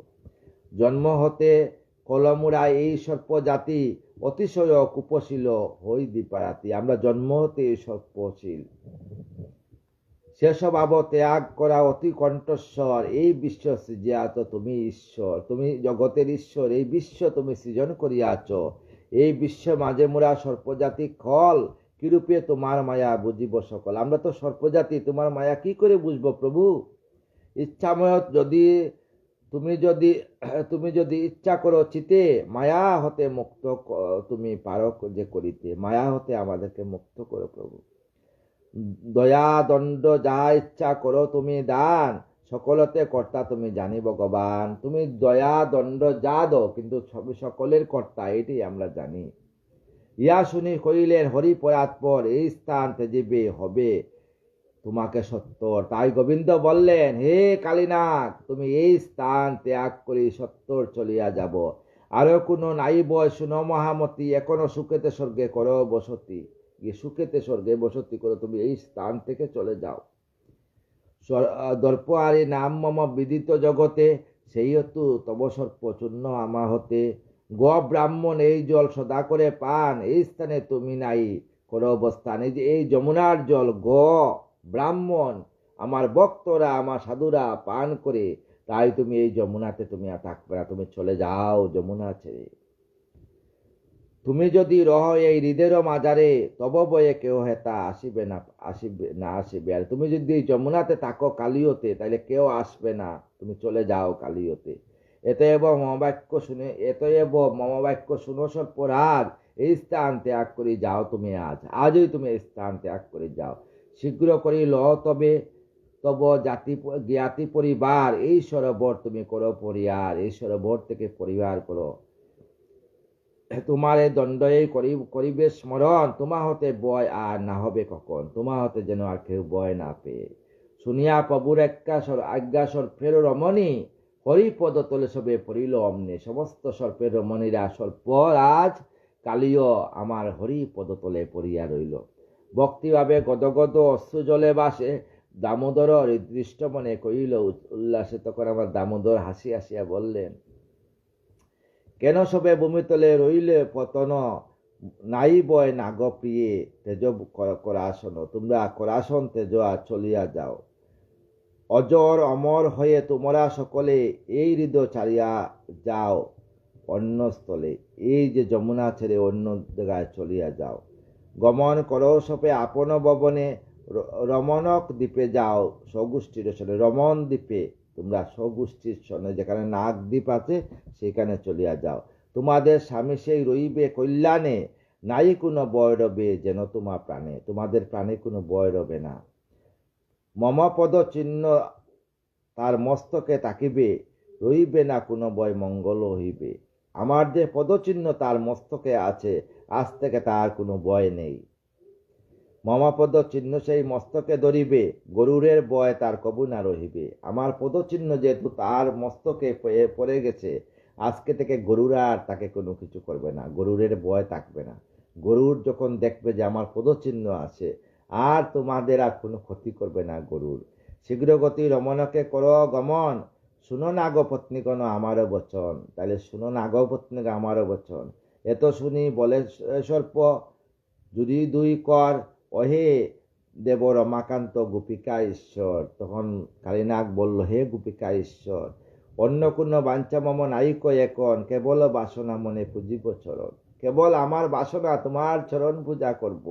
জন্ম হতে কলমুড়া এই সর্প জাতি, অতিশয় কুপশীল হই দীপারাতি। আমরা জন্ম হতে এই সর্পশীল, শেষভাব ত্যাগ করা অতি কণ্ঠস্বর। এই বিশ্ব সৃজিয়াছ তুমি ঈশ্বর, তুমি জগতের ঈশ্বর। এই বিশ্ব তুমি সৃজন করিয়াছ। এই বিশ্ব মাঝে মোরা সর্পজাতি খল, কিরূপে তোমার মায়া বুঝিব সকল। আমরা তো সর্পজাতি, তোমার মায়া কি করে বুঝবো প্রভু। ইচ্ছাময় যদি তুমি যদি ইচ্ছা করো চিতে, মায়া হতে মুক্ত তুমি পারো যে করিতে। মায়া হতে আমাদেরকে মুক্ত করো প্রভু। দয়া দণ্ড যা ইচ্ছা করো তুমি দান, সকলতে কর্তা তুমি জানি ভগবান। তুমি দয়া দণ্ড যা দো, কিন্তু সকলের কর্তা, এটি আমরা জানি। ইয়া শুনি কইলেন হরি পরাৎপর, এই স্থান তেজিবে হবে তোমাকে সত্তর। তাই গোবিন্দ বললেন, হে কালীনাগ, তুমি এই স্থান ত্যাগ করি সত্তর চলিয়া যাব। আরো কোনো নাই বয় শুনো মহামতি, এখনো সুখেতে স্বর্গে করো বসতি। সুখেতে স্বর্গে বসতি করো, তুমি এই স্থান থেকে চলে যাও। দর্প আরি নাম মম বিদিত জগতে, সেই হেতু তব সর্প চূর্ণ আমা হতে। গ ব্রাহ্মণ এই জল সদা করে পান, এই স্থানে তুমি নাই করো অবস্থান। এই যে এই যমুনার জল গ ব্রাহ্মণ আমার ভক্তরা আমার সাধুরা পান করে, তাই তুমি এই যমুনাতে তুমি আর থাকবে না, তুমি চলে যাও যমুনা ছেড়ে। তুমি যদি রহ এই হৃদয়ের মাজারে, তব বয়ে কেউ হেতা আসিবে না আসিবে। আর তুমি যদি যমুনাতে থাকো কালিয়তে, তাহলে কেউ আসবে না, তুমি চলে যাও কালিয়তে। এতএব মমবাক্য শুনো সর্পরাগ, এই স্থান ত্যাগ করে যাও তুমি আজই তুমি এই স্থান ত্যাগ করে যাও। শীঘ্র করি ল তবে তব জ্ঞাতি পরিবার, এই সরোবর তুমি করো পরিহার। এই সরোবর থেকে পরিবার করো। তোমার এই দণ্ড এই করিবে স্মরণ, তোমা হতে বয় আর না হবে কখন। তোমা হতে যেন আর কেউ বয় না পেয়ে। শুনিয়া প্রভুর আজ্ঞা সর্পের রমণী, হরিপদ তলে সবে পড়িল অমনে। সমস্ত সর্পের রমণীরা সর্পরাজ কালীয় আমার হরিপদ তলে পড়িয়া রইল। ভক্তিভাবে গদগদ অশ্রু জলে বাসে, দামোদর হৃদৃষ্ট মনে কইল উল্লাসে। তখন আমার দামোদর হাসি হাসিয়া বললেন, কেন সবে ভূমিতলে রইলে পতন, নাই বয় নাগ প্রিয়ে তেজ করাসন। তোমরা করাসন তেজ চলিয়া যাও। অজর অমর হয়ে তোমরা সকলে এই হৃদয় ছাড়িয়া যাও অন্য স্থলে। এই যে যমুনা ছেড়ে অন্য জায়গায় চলিয়া যাও। গমন করো সপে আপন ভবনে, রমণক দ্বীপে যাও স্বগোষ্ঠীর সনে। রমণ দ্বীপে তোমরা স্বগোষ্ঠীর সনে, যেখানে নাগ দ্বীপ আছে সেখানে চলিয়া যাও। তোমাদের স্বামী সেই রইবে কল্যাণে, নাই কোনো বয় রবে যেন তোমার প্রাণে। তোমাদের প্রাণে কোনো বয় রবে না। মমপদ চিহ্ন তার মস্তকে তাকিবে, রইবে না কোনো বয় মঙ্গল হইবে। আমার যে পদচিহ্ন তার মস্তকে আছে, আজ থেকে তার কোনো ভয় নেই। মম পদচিহ্ন সেই মস্তকে ধরিবে, গরুরের ভয় তার কবু না রহিবে। আমার পদচিহ্ন যেহেতু তার মস্তকে পড়ে গেছে, আজকে থেকে গরুরা আর তাকে কোনো কিছু করবে না, গরুরের ভয় থাকবে না। গরুর যখন দেখবে যে আমার পদচিহ্ন আছে, আর তোমাদের আর কোনো ক্ষতি করবে না গরুর। শীঘ্রগতি রমণকে কর গমন, শুনো না গো পত্নীগণ আমারও বচন। তাহলে শুনো না গো পত্নীগ আমারও বচন। এত শুনি বলে সর্প, যদি দুই কর অহে দেব রমাকান্ত গোপিকা ঈশ্বর। তখন কালীনাগ বলল, হে গোপিকা ঈশ্বর, অন্য কোনো বাঞ্ছা মম নাইক এখন, কেবল বাসনা মনে পুজিব চরণ। কেবল আমার বাসনা তোমার চরণ পূজা করব।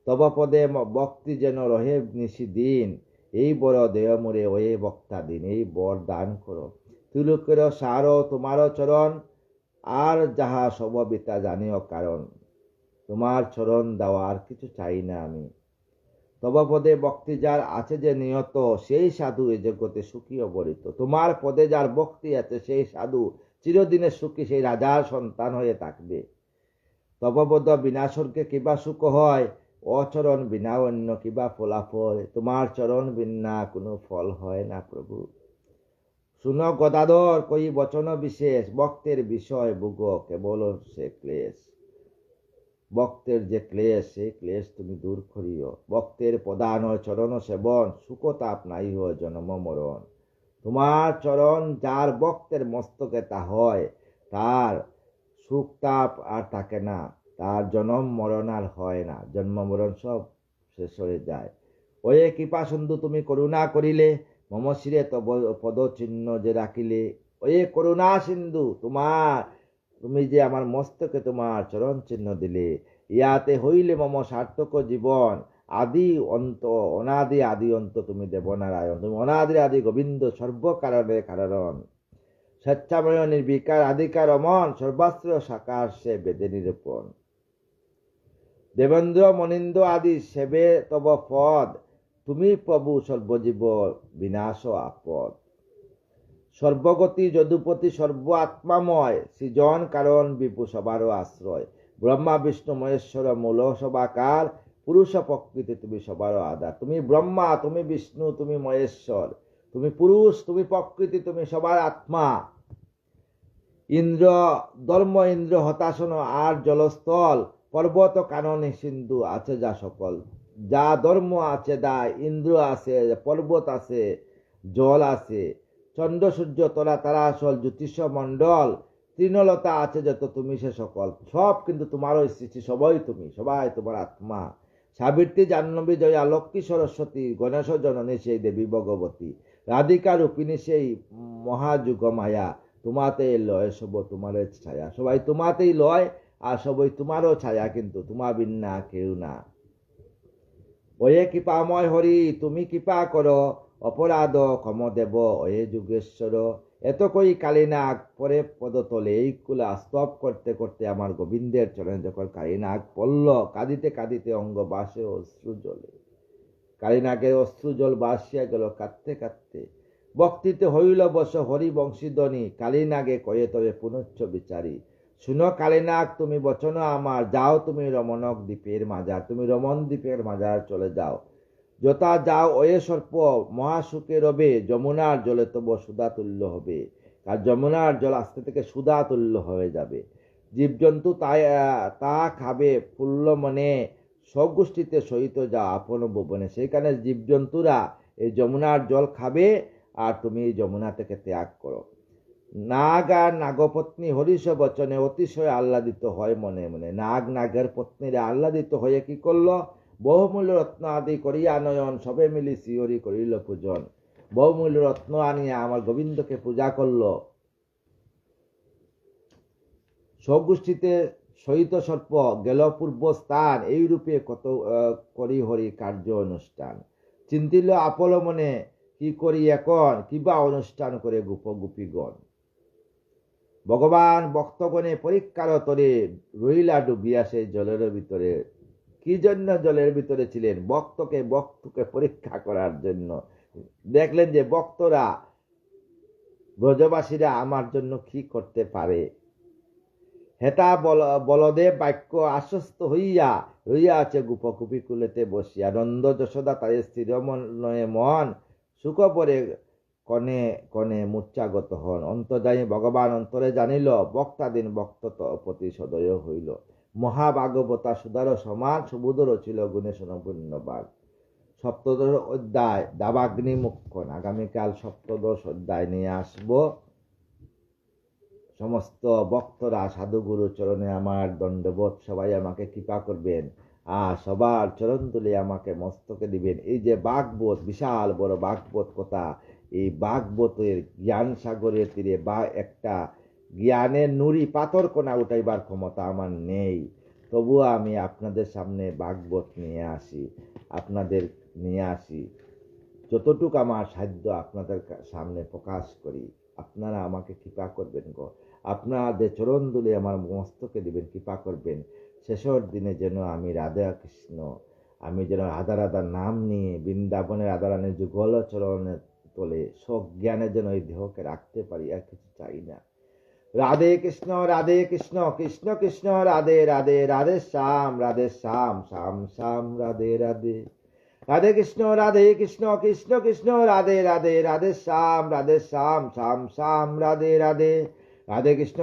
তব পদে ভক্তি যেন রহে নিশি দিন, এই বড় দেহ মোরে ওয়ে বক্তা দিন, এই বর দান করো। তিলকের সার তোমারও চরণ, আর যাহা সব বিতা জানিও কারণ। তোমার চরণ দেওয়ার কিছু চাই না আমি। তব পদে ভক্তি যার আছে যে নিয়ত, সেই সাধু এ জগতে সুখী অবরিত। তোমার পদে যার ভক্তি আছে সেই সাধু চিরদিনের সুখী, সেই রাজার সন্তান হয়ে থাকবে। তব পদ বিনাশরকে কিবা সুখ হয়, অচরণ বিনা অন্য কিবা ফলাফল। তোমার চরণ বিনা কোনো ফল হয় না প্রভু। শুনো গদাধর কই বচন বিশেষ, ভক্তের বিষয় ভোগ কেবল সে ক্লেশ। ভক্তের যে ক্লেশ, সেই ক্লেশ তুমি দূর করিও। ভক্তের প্রধান চরণ সেবন, সুখ তাপ নাই হয় জন্ম মরণ। তোমার চরণ যার ভক্তের মস্তকে তা হয়, তার সুখ তাপ আর থাকে না, তার জন্ম মরণ আর হয় না, জন্ম মরণ সব শেষ হয়ে যায়। ওয়ে কৃপা সিন্ধু তুমি করুণা করিলে, মম শিরে তব পদ চিহ্ন যে রাখিলে। ওয়ে করুণা সিন্ধু, তুমি যে আমার মস্তকে তোমার চরণ চিহ্ন দিলে, ইয়াতে হইলে মম সার্থক জীবন। আদি অন্ত অনাদি আদি অন্ত তুমি দেবনারায়ণ, তুমি অনাদি আদি গোবিন্দ, সর্বকারণে কারণ। স্বেচ্ছাময় নির্বিকার আদিকার অমন, সর্বাশ্রয় সাকার সে বেদে নিরূপণ। দেবেন্দ্র মনিন্দ্র আদি সেবে তব পদ, তুমি প্রভু সর্বজীব বিনাশ আপদ। সর্বগতি যদুপতি সর্ব আত্মাময়, সৃজন কারণ বিপু সবারও আশ্রয়। ব্রহ্মা বিষ্ণু মহেশ্বর মূল সবাকার, পুরুষ প্রকৃতি তুমি সবারও আধার। তুমি ব্রহ্মা, তুমি বিষ্ণু, তুমি মহেশ্বর, তুমি পুরুষ, তুমি প্রকৃতি, তুমি সবার আত্মা। ইন্দ্র ধর্ম ইন্দ্র হতাশন আর জলস্থল, পর্বত কাননে সিন্ধু আছে যা সকল। যা ধর্ম আছে, দা ইন্দ্র আছে, পর্বত আছে, জল আছে, চন্দ্র সূর্য তরা তারা আসল, জ্যোতিষ মণ্ডল, তৃণলতা আছে যত, তুমি সে সকল। সব কিন্তু তোমারও সৃষ্টি, সবাই তুমি, সবাই তোমার আত্মা। সাবিত্রী জাহ্নবী জয়া লক্ষ্মী সরস্বতী, গণেশ জননী সেই দেবী ভগবতী, রাধিকা রূপিণী সেই মহাযুগ মায়া। তোমাতেই লয় সব তোমার ছায়া, সবাই তোমাতেই লয় আর সবাই তোমারও ছায়া, কিন্তু তোমার বিনা কেউ না। ওয়ে কৃপাময় হরি তুমি কৃপা করো, অপরাধ ক্ষম দেব ওয়ে যুগেশ্বর। এত কই কালীনাগ পরে পদতলে, এই কুলা স্তব করতে করতে আমার গোবিন্দের চরণে যখন কালীনাগ পড়ল, কাঁদিতে কাঁদিতে অঙ্গ বাসে অশ্রু জলে। কালীনাগের অশ্রু জল বাসিয়া গেল কাঁদতে কাঁদতে। ভক্তিতে হইল বস হরি বংশীধ্বনি, কালীনাগে কয়ে তবে পুনশ্চ বিচারি। শুনো কালীনাগ তুমি বচন আমার, যাও তুমি রমণক দ্বীপের মাজার, তুমি রমণ দ্বীপের মাজার চলে যাও। যথা যাও ওয়ে সর্প মহাসুখে রবে, যমুনার জলে তব সুধা তুল্য হবে। আর যমুনার জল আস্তে থেকে সুধা তুল্য হয়ে যাবে। জীবজন্তু তা খাবে ফুল্ল মনে, স্বগোষ্ঠীতে সহিত যা আপন ভুবনে। সেইখানে জীবজন্তুরা এই যমুনার জল খাবে, আর তুমি এই যমুনা থেকে ত্যাগ করো। নাগ আর নাগপত্নী হরিষ বচনে অতিশয় আহ্লাদিত হয় মনে মনে। নাগ নাগের পত্নীরা আহ্লাদিত হয়ে কি করলো, বহুমূল্য রত্ন আদি করিয়া নয়ন, সবে মিলি শিহরি করিল পূজন। বহুমূল্য রত্ন আনিয়া আমার গোবিন্দকে পূজা করলো। স্বগোষ্ঠীতে সহিত সর্প গেল পূর্ব স্থান, এইরূপে কত করি হরি কার্য অনুষ্ঠান। চিন্তিল আপল মনে কি করি এখন, কিবা অনুষ্ঠান করে গোপ গোপীগণ। ভগবান ভক্তগণে পরীক্ষার তরে রইলা ডুবিয়া সেই জলের ভিতরে। কি জন্য জলের ভিতরে ছিলেন? ভক্তকে পরীক্ষা করার জন্য। দেখলেন যে ভক্তরা ব্রজবাসীরা আমার জন্য কি করতে পারে। হেতা বলদেব বাক্য আশ্বস্ত হইয়া রইয়াছে গোপকুপি কুলেতে বসিয়া। নন্দ যশোদা তাই স্থির নয়ে মন, সুখ পরে কনে কনে মূর্ছাগত হন। অন্তর্যামী ভগবান অন্তরে জানিল, বক্তাদিন বক্তত প্রতি সদয় হইল। মহাভাগবতা সুদার সমান সুবোধ ছিল গুণে সম্পূর্ণ বাগ। সপ্তদশ অধ্যায় দাবাগ্নি মুখ্যন। আগামীকাল সপ্তদশ অধ্যায় নিয়ে আসব। সমস্ত ভক্তরা সাধুগুরু চরণে আমার দণ্ডবোধ, সবাই আমাকে কৃপা করবেন আর সবার চরণ তুলে আমাকে মস্তকে দিবেন। এই যে বাগবত, বিশাল বড় বাগবত কথা, এই বাগবতের জ্ঞান সাগরের তীরে বা একটা জ্ঞানের নুড়ি পাথর কোনা উঠাইবার ক্ষমতা আমার নেই, তবুও আমি আপনাদের সামনে বাগবত নিয়ে আসি যতটুকু আমার সাধ্য আপনাদের সামনে প্রকাশ করি। আপনারা আমাকে কৃপা করবেন গো, আপনাদের চরণ দুলে আমার মস্তকে দিবেন, কৃপা করবেন। শেষের দিনে যেন আমি আমি যেন রাধা রাধার নাম নিয়ে বৃন্দাবনের রাধারানীর যুগল চরণে তোলে সজ্ঞানে যেন এই দেহকে রাখতে পারি, আর কিছু চাই না। রাধে কৃষ্ণ কৃষ্ণ কৃষ্ণ রাধে রাধে, রাধে শ্যাম শ্যাম শ্যাম রাধে রাধে। রাধে কৃষ্ণ কৃষ্ণ কৃষ্ণ রাধে রাধে, রাধে শ্যাম শ্যাম শ্যাম রাধে রাধে। রাধে কৃষ্ণ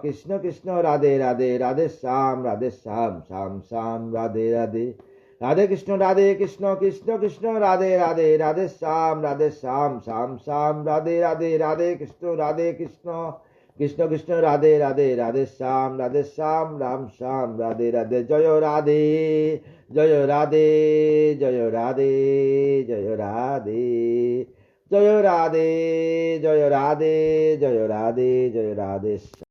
কৃষ্ণ কৃষ্ণ রাধে রাধে, রাধে শ্যাম শ্যাম শ্যাম রাধে রাধে। রাধে কৃষ্ণ কৃষ্ণ কৃষ্ণ রাধে রাধে, রাধে শ্যাম শ্যাম শ্যাম রাধে রাধে। রাধে কৃষ্ণ কৃষ্ণ কৃষ্ণ রাধে রাধে, রাধে শ্যাম রাম শ্যাম রাধে রাধে। জয় রাধে জয় রাধে জয় রাধে জয় রাধে জয় রাধে জয় রাধে জয় রাধে জয় রাধে।